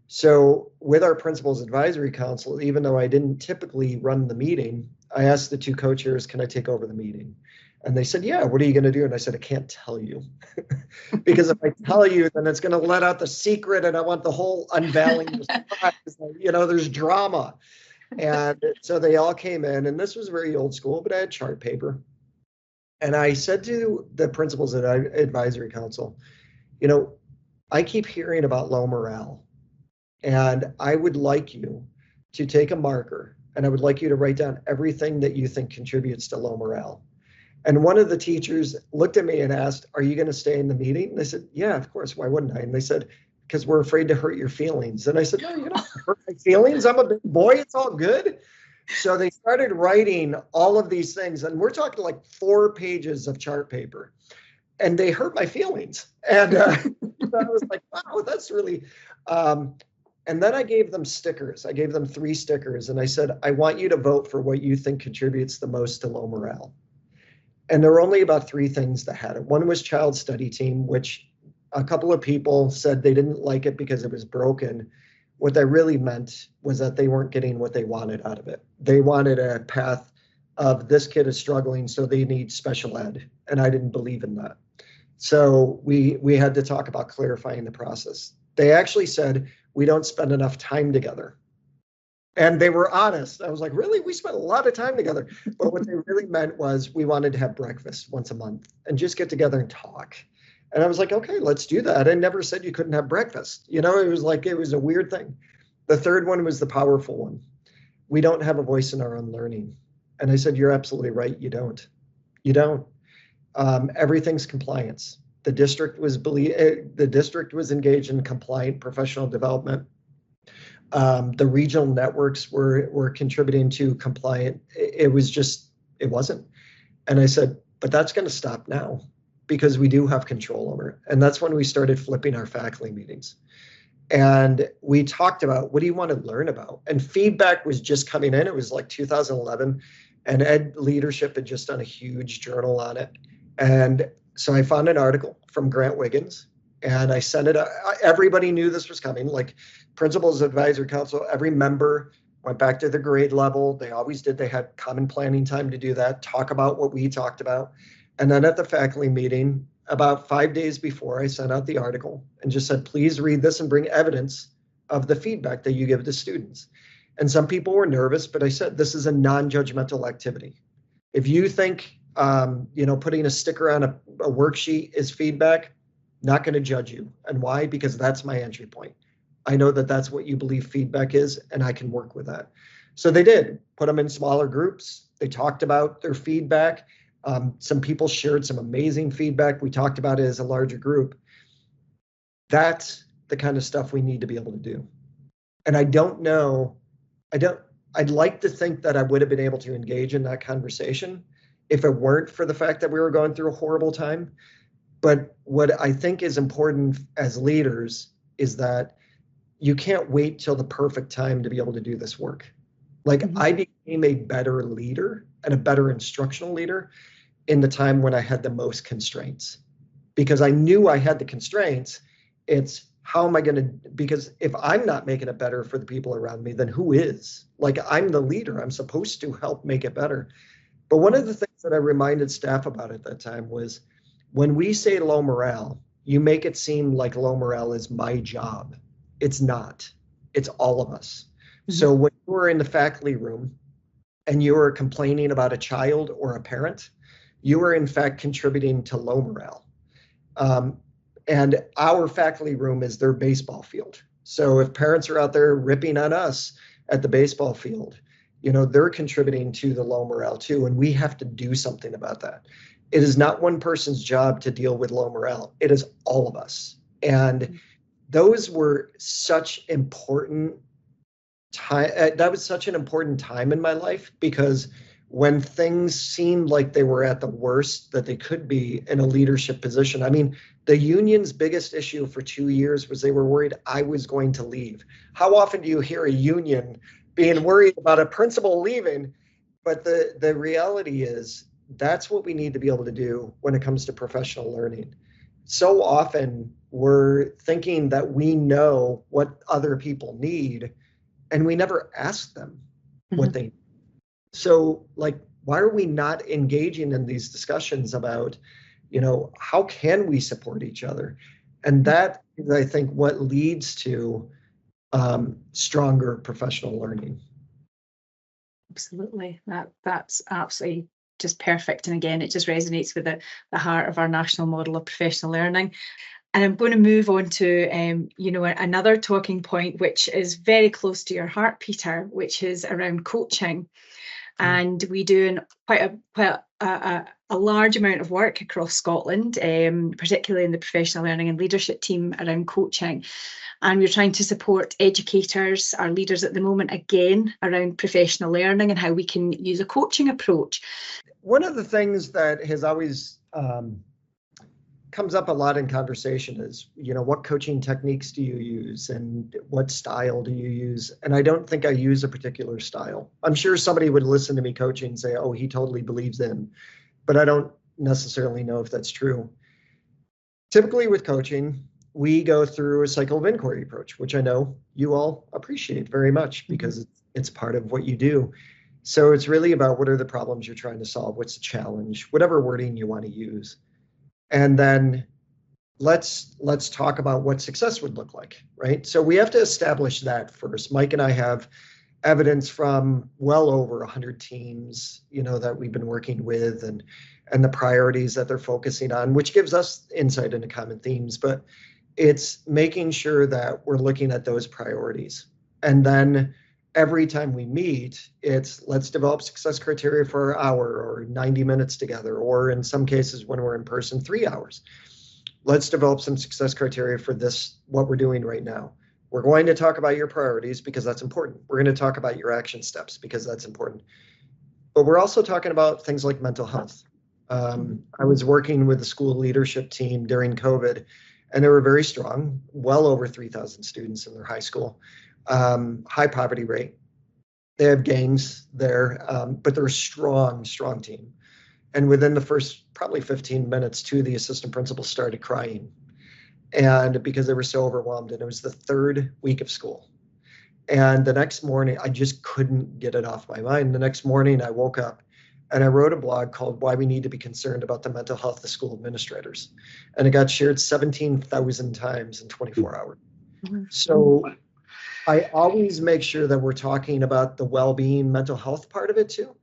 So with our principal's advisory council, even though I didn't typically run the meeting, I asked the two co-chairs, can I take over the meeting? And they said, yeah, what are you going to do? And I said, I can't tell you. Because if I tell you, then it's going to let out the secret, and I want the whole unveiling the surprise. There's drama. And so they all came in, and this was very old school, but I had chart paper. And I said to the principal's advisory council, I keep hearing about low morale, and I would like you to take a marker and I would like you to write down everything that you think contributes to low morale. And one of the teachers looked at me and asked, are you going to stay in the meeting? And I said, yeah, of course. Why wouldn't I? And they said, because we're afraid to hurt your feelings. And I said, no, you don't hurt my feelings. I'm a big boy. It's all good. So they started writing all of these things. And we're talking like 4 pages of chart paper. And they hurt my feelings. And so I was like, wow, that's really... and then I gave them stickers. I gave them 3 stickers. And I said, I want you to vote for what you think contributes the most to low morale. And there were only about 3 things that had it. One was child study team, which a couple of people said they didn't like it because it was broken. What that really meant was that they weren't getting what they wanted out of it. They wanted a path of this kid is struggling, so they need special ed. And I didn't believe in that. So we had to talk about clarifying the process. They actually said, we don't spend enough time together. And they were honest. I was like, really? We spent a lot of time together. But what they really meant was we wanted to have breakfast once a month and just get together and talk. And I was like, okay, let's do that. I never said you couldn't have breakfast. You know, it was a weird thing. The third one was the powerful one. We don't have a voice in our own learning. And I said, you're absolutely right. You don't. You don't. Everything's compliance. The district was engaged in compliant professional development. The regional networks were contributing to compliant. It wasn't. And I said, but that's going to stop now because we do have control over it. And that's when we started flipping our faculty meetings. And we talked about, what do you want to learn about? And feedback was just coming in. It was like 2011, and Ed Leadership had just done a huge journal on it. And so I found an article from Grant Wiggins, and I sent it out. Everybody knew this was coming, like Principals Advisory Council, every member went back to the grade level. They always did. They had common planning time to do that, talk about what we talked about. And then at the faculty meeting, about 5 days before, I sent out the article and just said, please read this and bring evidence of the feedback that you give to students. And some people were nervous, but I said, this is a non-judgmental activity. If you think, putting a sticker on a worksheet is feedback, not going to judge you. And why? Because that's my entry point. I know that that's what you believe feedback is, and I can work with that. So they did put them in smaller groups. They talked about their feedback. Some people shared some amazing feedback. We talked about it as a larger group. That's the kind of stuff we need to be able to do. And I'd like to think that I would have been able to engage in that conversation if it weren't for the fact that we were going through a horrible time. But what I think is important as leaders is that you can't wait till the perfect time to be able to do this work. Like, I became a better leader and a better instructional leader in the time when I had the most constraints, because I knew I had the constraints. It's how am I going to, because if I'm not making it better for the people around me, then who is? Like, I'm the leader. I'm supposed to help make it better. But one of the things that I reminded staff about at that time was, when we say low morale, you make it seem like low morale is my job. It's not. It's all of us. So when you were in the faculty room and you were complaining about a child or a parent, you were in fact contributing to low morale. And our faculty room is their baseball field. So if parents are out there ripping on us at the baseball field, they're contributing to the low morale too. And we have to do something about that. It is not one person's job to deal with low morale. It is all of us. And those were such important time. That was such an important time in my life, because when things seemed like they were at the worst that they could be in a leadership position. I mean, the union's biggest issue for 2 years was they were worried I was going to leave. How often do you hear a union being worried about a principal leaving? But the reality is, that's what we need to be able to do when it comes to professional learning. So often we're thinking that we know what other people need, and we never ask them what they need. So, like, why are we not engaging in these discussions about, how can we support each other? And that is, I think, what leads to stronger professional learning. Absolutely. That's absolutely just perfect. And again, it just resonates with the heart of our national model of professional learning. And I'm going to move on to, another talking point, which is very close to your heart, Peter, which is around coaching. And we do quite a large amount of work across Scotland, particularly in the professional learning and leadership team around coaching. And we're trying to support educators, our leaders at the moment, again, around professional learning and how we can use a coaching approach. One of the things that has always comes up a lot in conversation is, what coaching techniques do you use and what style do you use? And I don't think I use a particular style. I'm sure somebody would listen to me coaching and say, oh, he totally believes in, but I don't necessarily know if that's true. Typically with coaching, we go through a cycle of inquiry approach, which I know you all appreciate very much because it's part of what you do. So it's really about what are the problems you're trying to solve? What's the challenge? Whatever wording you want to use. And then let's talk about what success would look like, right? So we have to establish that first. Mike and I have evidence from well over 100 teams, that we've been working with and the priorities that they're focusing on, which gives us insight into common themes, but it's making sure that we're looking at those priorities. And then every time we meet, it's let's develop success criteria for an hour or 90 minutes together, or in some cases when we're in person, 3 hours. Let's develop some success criteria for this, what we're doing right now. We're going to talk about your priorities because that's important. We're going to talk about your action steps because that's important. But we're also talking about things like mental health. I was working with the school leadership team during COVID, and they were very strong, well over 3,000 students in their high school. High poverty rate. They have gangs there, but they're a strong team. And within the first probably 15 minutes, two of the assistant principals started crying, and because they were so overwhelmed. And it was the third week of school. And the next morning, I just couldn't get it off my mind. The next morning, I woke up and I wrote a blog called Why We Need to Be Concerned About the Mental Health of School Administrators. And it got shared 17,000 times in 24 hours. So I always make sure that we're talking about the well-being, mental health part of it too,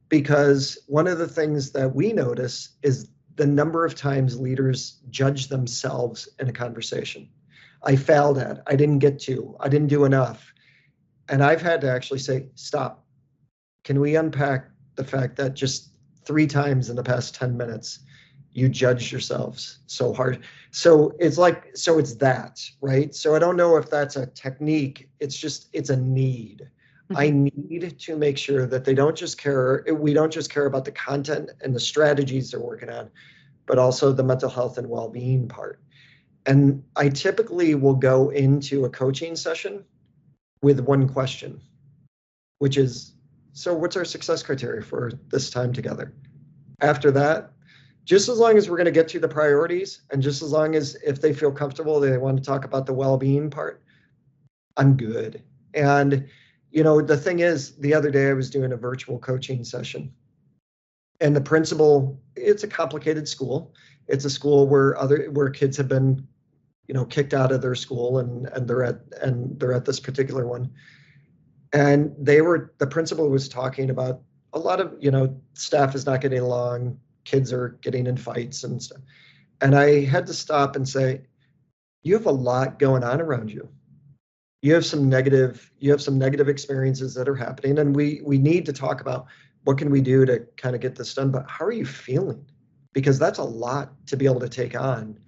because one of the things that we notice is the number of times leaders judge themselves in a conversation. I failed at, I didn't get to, I didn't do enough. And I've had to actually say, stop. Can we unpack the fact that just 3 times in the past 10 minutes, you judged yourselves so hard? So it's that, right? So I don't know if that's a technique. It's a need. I need to make sure that we don't just care about the content and the strategies they're working on, but also the mental health and well-being part. And I typically will go into a coaching session with one question, which is, so what's our success criteria for this time together? After that, just as long as we're going to get to the priorities, and just as long as if they feel comfortable, they want to talk about the well-being part, I'm good. And, the thing is, the other day I was doing a virtual coaching session, and the principal, it's a complicated school. It's a school where kids have been, kicked out of their school, and they're at this particular one. And the principal was talking about a lot of, staff is not getting along, kids are getting in fights and stuff. And I had to stop and say, you have a lot going on around you. You have some negative experiences that are happening. And we need to talk about what can we do to kind of get this done, but how are you feeling? Because that's a lot to be able to take on.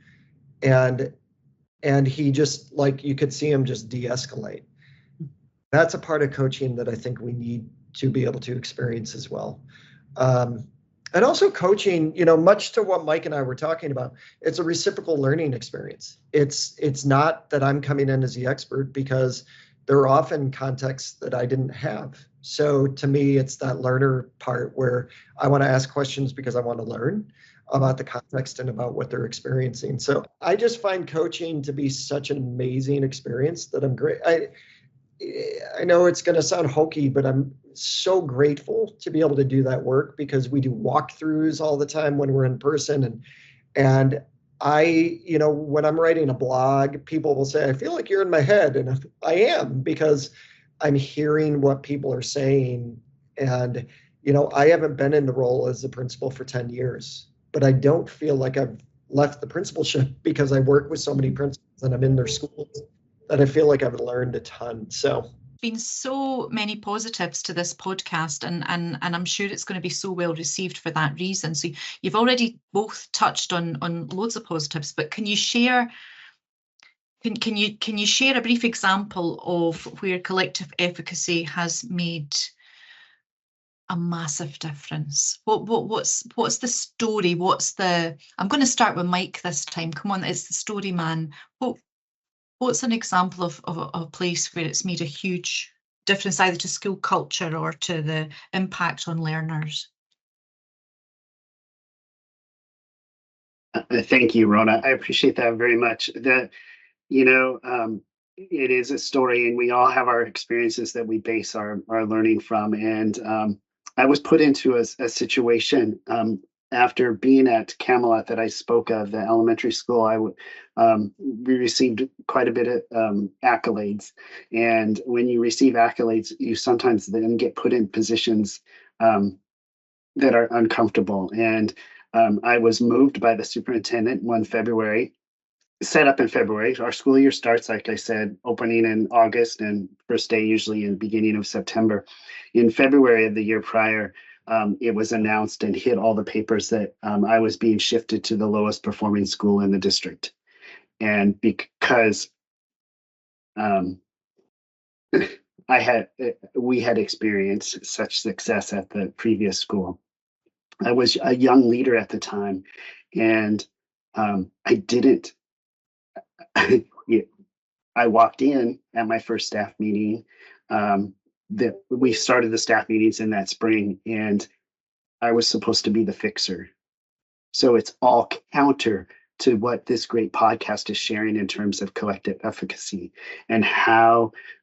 And he just, you could see him just de-escalate. That's a part of coaching that I think we need to be able to experience as well. And also coaching, much to what Mike and I were talking about, it's a reciprocal learning experience. It's not that I'm coming in as the expert, because there are often contexts that I didn't have. So to me, it's that learner part where I want to ask questions because I want to learn about the context and about what they're experiencing. So I just find coaching to be such an amazing experience that I'm great. I know it's going to sound hokey, but I'm so grateful to be able to do that work, because we do walkthroughs all the time when we're in person. And I, when I'm writing a blog, people will say, I feel like you're in my head. And I am, because I'm hearing what people are saying. And, I haven't been in the role as a principal for 10 years, but I don't feel like I've left the principalship because I work with so many principals and I'm in their schools that I feel like I've learned a ton. So been so many positives to this podcast, and I'm sure it's going to be so well received for that reason. So you've already both touched on loads of positives, but can you share can you share a brief example of where collective efficacy has made a massive difference? What's the story? I'm going to start with Mike this time. Come on, it's the story man. What's an example of a place where it's made a huge difference, either to school culture or to the impact on learners? Thank you, Rona. I appreciate that very much. It is a story, and we all have our experiences that we base our learning from. And I was put into a situation after being at Camelot that I spoke of, the elementary school. We received quite a bit of accolades, and when you receive accolades, you sometimes then get put in positions that are uncomfortable. And I was moved by the superintendent one February. Set up in February. Our school year starts, like I said, opening in August and first day usually in beginning of September. In February of the year prior, it was announced and hit all the papers that I was being shifted to the lowest performing school in the district. And because we had experienced such success at the previous school. I was a young leader at the time, and I didn't. I walked in at my first staff meeting. That we started the staff meetings in that spring, and I was supposed to be the fixer. So it's all counter to what this great podcast is sharing in terms of collective efficacy, and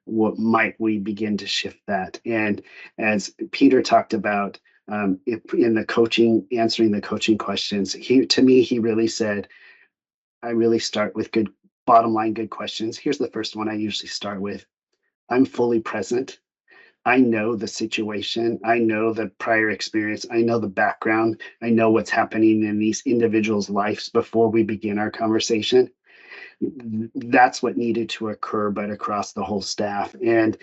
what might we begin to shift that. And as Peter talked about, in the coaching, answering the coaching questions, he really said, I really start with good bottom line, good questions. Here's the first one I usually start with. I'm fully present. I know the situation. I know the prior experience. I know the background. I know what's happening in these individuals' lives before we begin our conversation. That's what needed to occur, but across the whole staff. And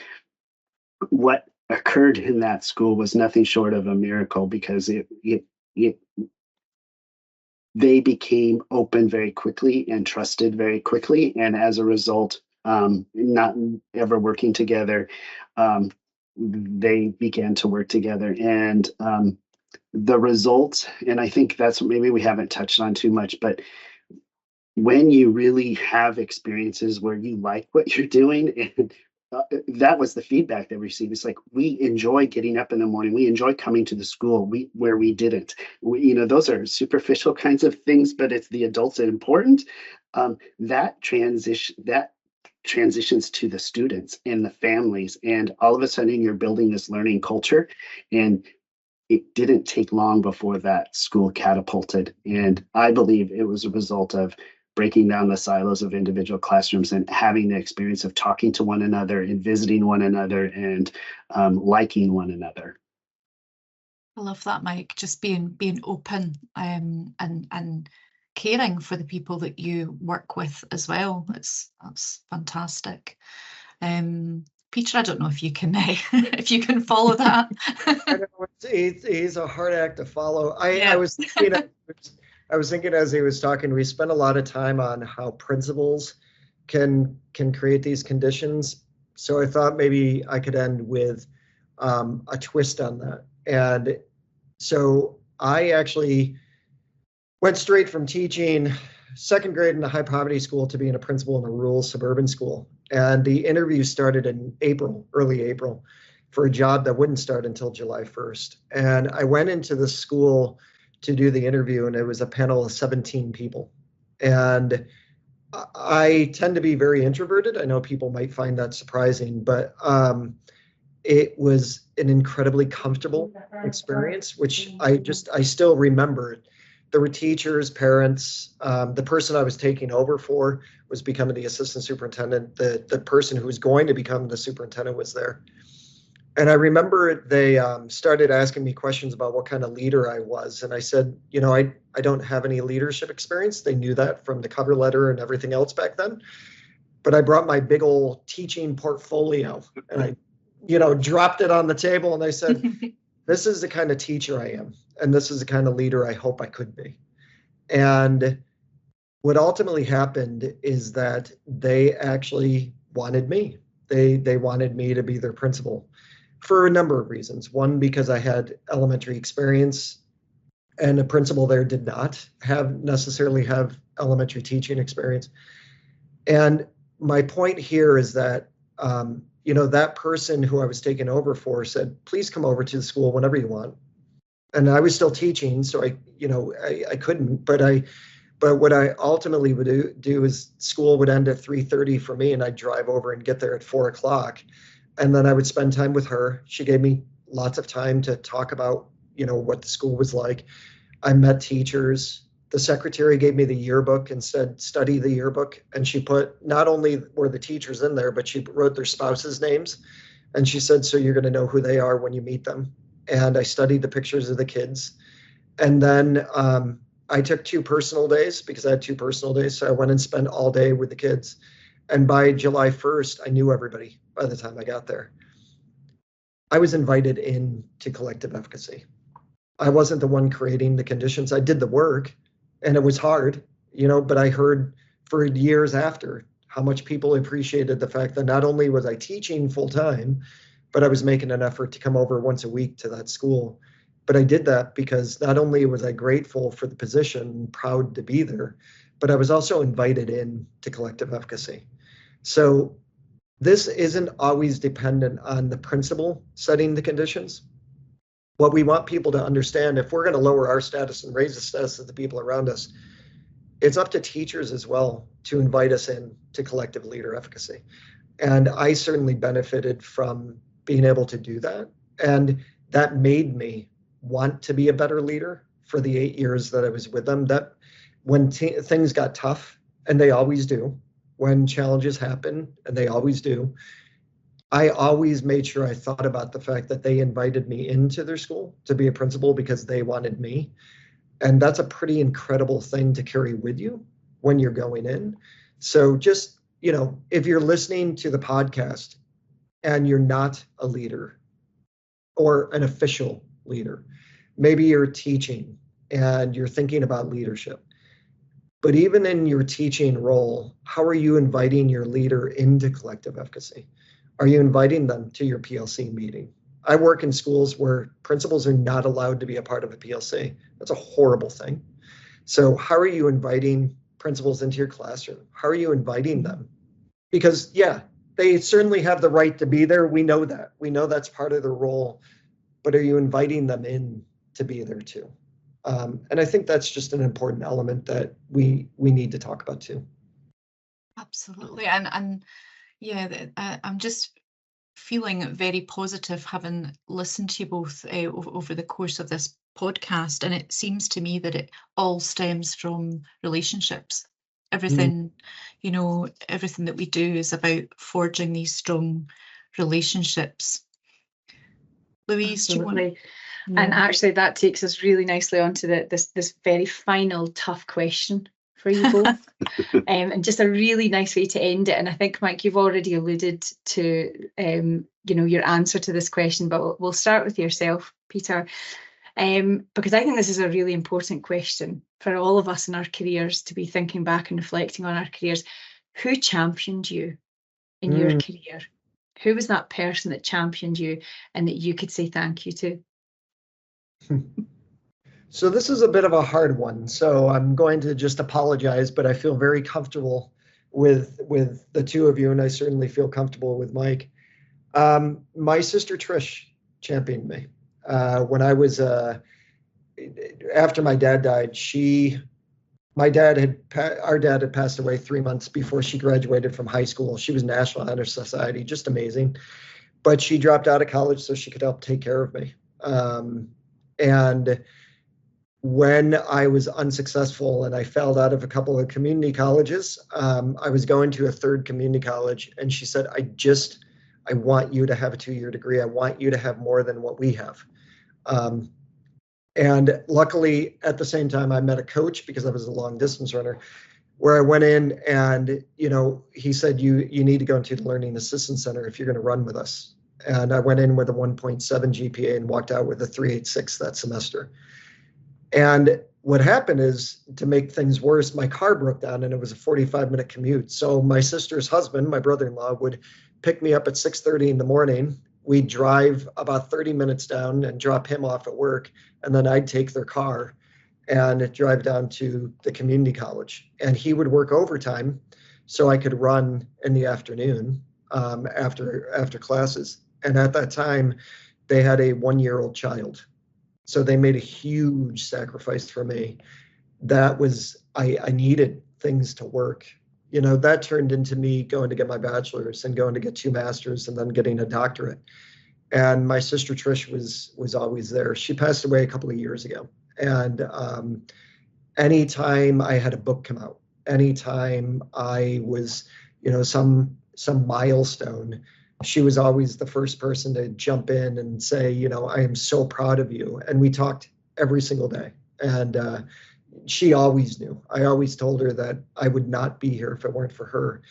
what occurred in that school was nothing short of a miracle, because they became open very quickly and trusted very quickly. And as a result, not ever working together, they began to work together. And the results, and I think that's what maybe we haven't touched on too much, but when you really have experiences where you like what you're doing, and that was the feedback that we received. It's like, we enjoy getting up in the morning. We enjoy coming to the school where we didn't. Those are superficial kinds of things, but it's the adults that are important. That transitions to the students and the families, and all of a sudden you're building this learning culture. And it didn't take long before that school catapulted. And I believe it was a result of breaking down the silos of individual classrooms and having the experience of talking to one another and visiting one another and liking one another. I love that, Mike. Just being open and caring for the people that you work with as well. That's fantastic. Peter, I don't know if you can if you can follow that. I know, he's a hard act to follow. I was thinking as he was talking, we spent a lot of time on how principals can create these conditions. So I thought maybe I could end with a twist on that. And so I actually went straight from teaching second grade in a high poverty school to being a principal in a rural suburban school. And the interview started in early April, for a job that wouldn't start until July 1st. And I went into the school to do the interview, and it was a panel of 17 people. And I tend to be very introverted. I know people might find that surprising, but it was an incredibly comfortable experience, which I still remember. There were teachers, parents. The person I was taking over for was becoming the assistant superintendent. The person who was going to become the superintendent was there. And I remember they started asking me questions about what kind of leader I was. And I said, I don't have any leadership experience. They knew that from the cover letter and everything else back then. But I brought my big old teaching portfolio and I, dropped it on the table and I said, this is the kind of teacher I am. And this is the kind of leader I hope I could be. And what ultimately happened is that they actually wanted me. They wanted me to be their principal for a number of reasons. One, because I had elementary experience and a principal there did not necessarily have elementary teaching experience. And my point here is that, that person who I was taking over for said, please come over to the school whenever you want. And I was still teaching, so I couldn't, but what I ultimately would do is school would end at 3:30 for me and I'd drive over and get there at 4:00. And then I would spend time with her. She gave me lots of time to talk about, what the school was like. I met teachers. The secretary gave me the yearbook and said, study the yearbook. And she put, not only were the teachers in there, but she wrote their spouses' names. And she said, so you're going to know who they are when you meet them. And I studied the pictures of the kids. And then I took 2 personal days because I had 2 personal days. So I went and spent all day with the kids. And by July 1st, I knew everybody by the time I got there. I was invited in to Collective Efficacy. I wasn't the one creating the conditions. I did the work and it was hard, but I heard for years after how much people appreciated the fact that not only was I teaching full time, but I was making an effort to come over once a week to that school. But I did that because not only was I grateful for the position, proud to be there, but I was also invited in to Collective Efficacy. So this isn't always dependent on the principal setting the conditions. What we want people to understand, if we're going to lower our status and raise the status of the people around us, it's up to teachers as well to invite us in to Collective Leader Efficacy. And I certainly benefited from being able to do that. And that made me want to be a better leader for the 8 years that I was with them. That when things got tough, and they always do, when challenges happen, and they always do, I always made sure I thought about the fact that they invited me into their school to be a principal because they wanted me. And that's a pretty incredible thing to carry with you when you're going in. So just, if you're listening to the podcast and you're not a leader or an official leader, maybe you're teaching and you're thinking about leadership. But even in your teaching role, how are you inviting your leader into Collective Efficacy? Are you inviting them to your PLC meeting? I work in schools where principals are not allowed to be a part of a PLC. That's a horrible thing. So how are you inviting principals into your classroom? How are you inviting them? Because, they certainly have the right to be there. We know that. We know that's part of their role. But are you inviting them in to be there too? And I think that's just an important element that we need to talk about too. Absolutely. And I'm just feeling very positive having listened to you both over the course of this podcast. And it seems to me that it all stems from relationships. Everything, everything that we do is about forging these strong relationships. Louise, do you want to? And actually, that takes us really nicely onto this very final tough question for you both, and just a really nice way to end it. And I think, Mike, you've already alluded to your answer to this question, but we'll start with yourself, Peter, because I think this is a really important question for all of us in our careers to be thinking back and reflecting on our careers. Who championed you in your career? Who was that person that championed you and that you could say thank you to? So this is a bit of a hard one. So I'm going to just apologize, but I feel very comfortable with the two of you, and I certainly feel comfortable with Mike. My sister Trish championed me when I was after my dad died. Our dad had passed away 3 months before she graduated from high school. She was National Honor Society, just amazing. But she dropped out of college so she could help take care of me. And when I was unsuccessful and I failed out of a couple of community colleges, I was going to a third community college, and she said, I I want you to have a 2-year degree. I want you to have more than what we have. And luckily, at the same time, I met a coach because I was a long distance runner, where I went in and, he said, you need to go into the Learning Assistance Center if you're going to run with us. And I went in with a 1.7 GPA and walked out with a 3.86 that semester. And what happened is, to make things worse, my car broke down and it was a 45-minute commute. So my sister's husband, my brother-in-law, would pick me up at 6:30 in the morning. We'd drive about 30 minutes down and drop him off at work. And then I'd take their car and drive down to the community college. And he would work overtime so I could run in the afternoon after classes. And at that time, they had a 1-year-old child. So they made a huge sacrifice for me. That was, I needed things to work. That turned into me going to get my bachelor's and going to get 2 masters and then getting a doctorate. And my sister Trish was always there. She passed away a couple of years ago. And anytime I had a book come out, anytime I was, some milestone, she was always the first person to jump in and say, I am so proud of you. And we talked every single day. And she always knew. I always told her that I would not be here if it weren't for her.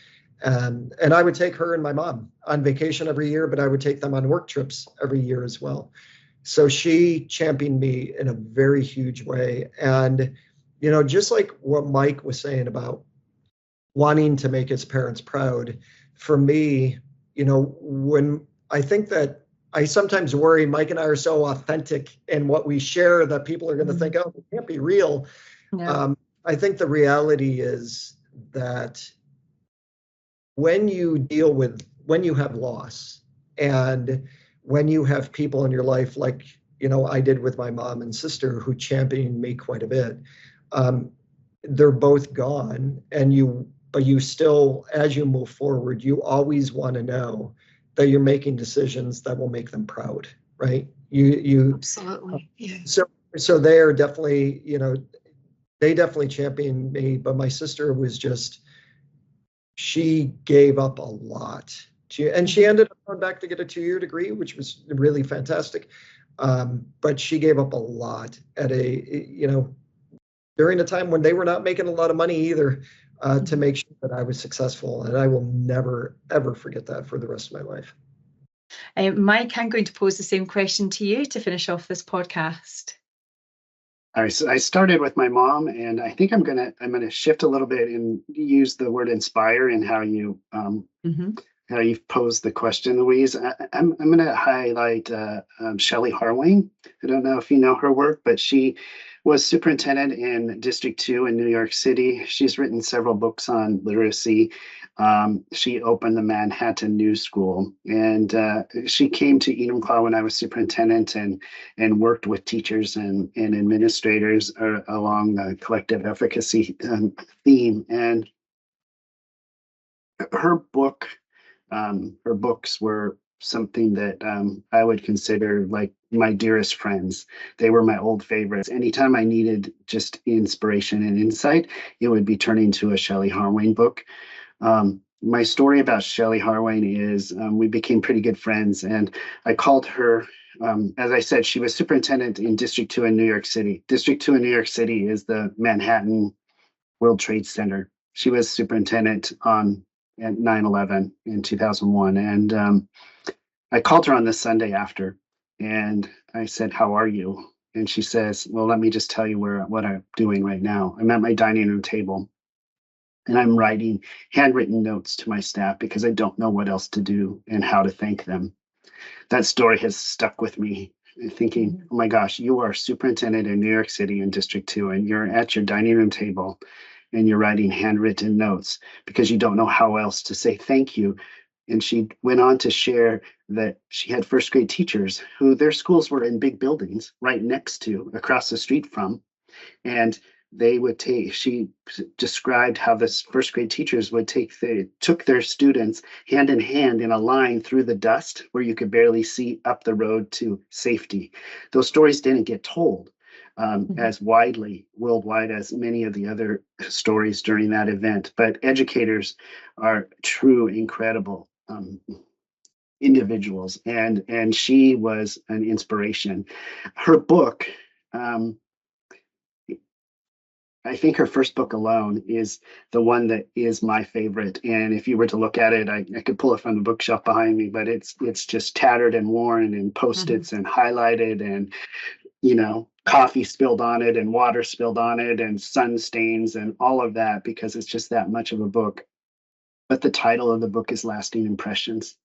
And I would take her and my mom on vacation every year, but I would take them on work trips every year as well. So she championed me in a very huge way. And, just like what Mike was saying about wanting to make his parents proud, for me, when I think that I sometimes worry, Mike and I are so authentic in what we share that people are going to think, oh, it can't be real. Yeah. I think the reality is that when you have loss and when you have people in your life, like, I did with my mom and sister, who championed me quite a bit, they're both gone. But you still, as you move forward, you always want to know that you're making decisions that will make them proud, right? You absolutely. Yeah. So they are definitely, they definitely championed me. But my sister was she gave up a lot. She ended up going back to get a 2-year degree, which was really fantastic. But she gave up a lot at during a time when they were not making a lot of money either, to make sure that I was successful. And I will never, ever forget that for the rest of my life. Mike, I'm going to pose the same question to you to finish off this podcast. All right, so I started with my mom, and I think I'm gonna shift a little bit and use the word inspire in how you how you've posed the question, Louise. I'm going to highlight Shelley Harwing. I don't know if you know her work, but she was superintendent in District 2 in New York City. She's written several books on literacy. She opened the Manhattan New School, and she came to Enumclaw when I was superintendent and worked with teachers and administrators along the collective efficacy theme. And her books were something that I would consider like my dearest friends. They were my old favorites. Anytime I needed just inspiration and insight, it would be turning to a Shelley Harwing book. My story about Shelley Harwing is we became pretty good friends, and I called her. As I said, she was superintendent in District 2 in New York City. District 2 in New York City is the Manhattan World Trade Center. She was superintendent at 9/11 in 2001. And I called her on the Sunday after, and I said, "How are you?" And she says, "Well, let me just tell you what I'm doing right now. I'm at my dining room table, and I'm writing handwritten notes to my staff because I don't know what else to do and how to thank them." That story has stuck with me, thinking, oh my gosh, you are superintendent in New York City in District 2, and you're at your dining room table and you're writing handwritten notes because you don't know how else to say thank you. And she went on to share that she had first grade teachers who their schools were in big buildings right next to, across the street from. And she described how the first grade teachers took their students hand in hand in a line through the dust where you could barely see up the road to safety. Those stories didn't get told as widely worldwide as many of the other stories during that event. But educators are true, incredible individuals, and she was an inspiration. Her book, I think her first book alone is the one that is my favorite. And if you were to look at it, I could pull it from the bookshelf behind me, but it's just tattered and worn and post-its and highlighted, and coffee spilled on it and water spilled on it and sun stains and all of that, because it's just that much of a book. But the title of the book is Lasting Impressions.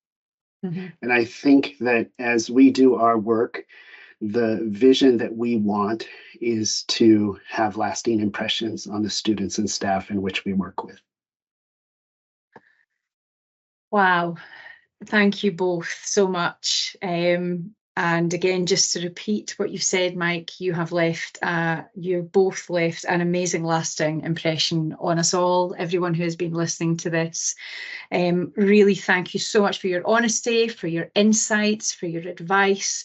And I think that as we do our work, the vision that we want is to have lasting impressions on the students and staff in which we work with. Wow. Thank you both so much. And again, just to repeat what you've said, Mike, you both left an amazing lasting impression on us all, everyone who has been listening to this. Really, thank you so much for your honesty, for your insights, for your advice.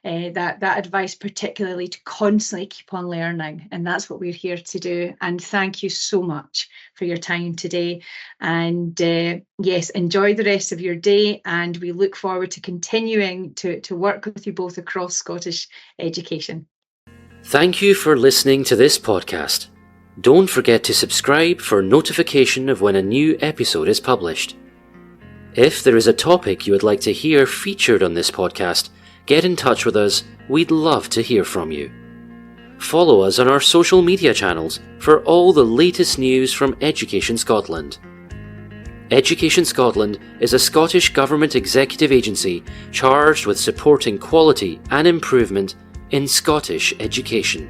That advice particularly to constantly keep on learning, and that's what we're here to do. And thank you so much for your time today, and yes, enjoy the rest of your day, and we look forward to continuing to work with you both across Scottish education. Thank you for listening to this podcast. Don't forget to subscribe for notification of when a new episode is published. If there is a topic you would like to hear featured on this podcast, get in touch with us. We'd love to hear from you. Follow us on our social media channels for all the latest news from Education Scotland. Education Scotland is a Scottish Government executive agency charged with supporting quality and improvement in Scottish education.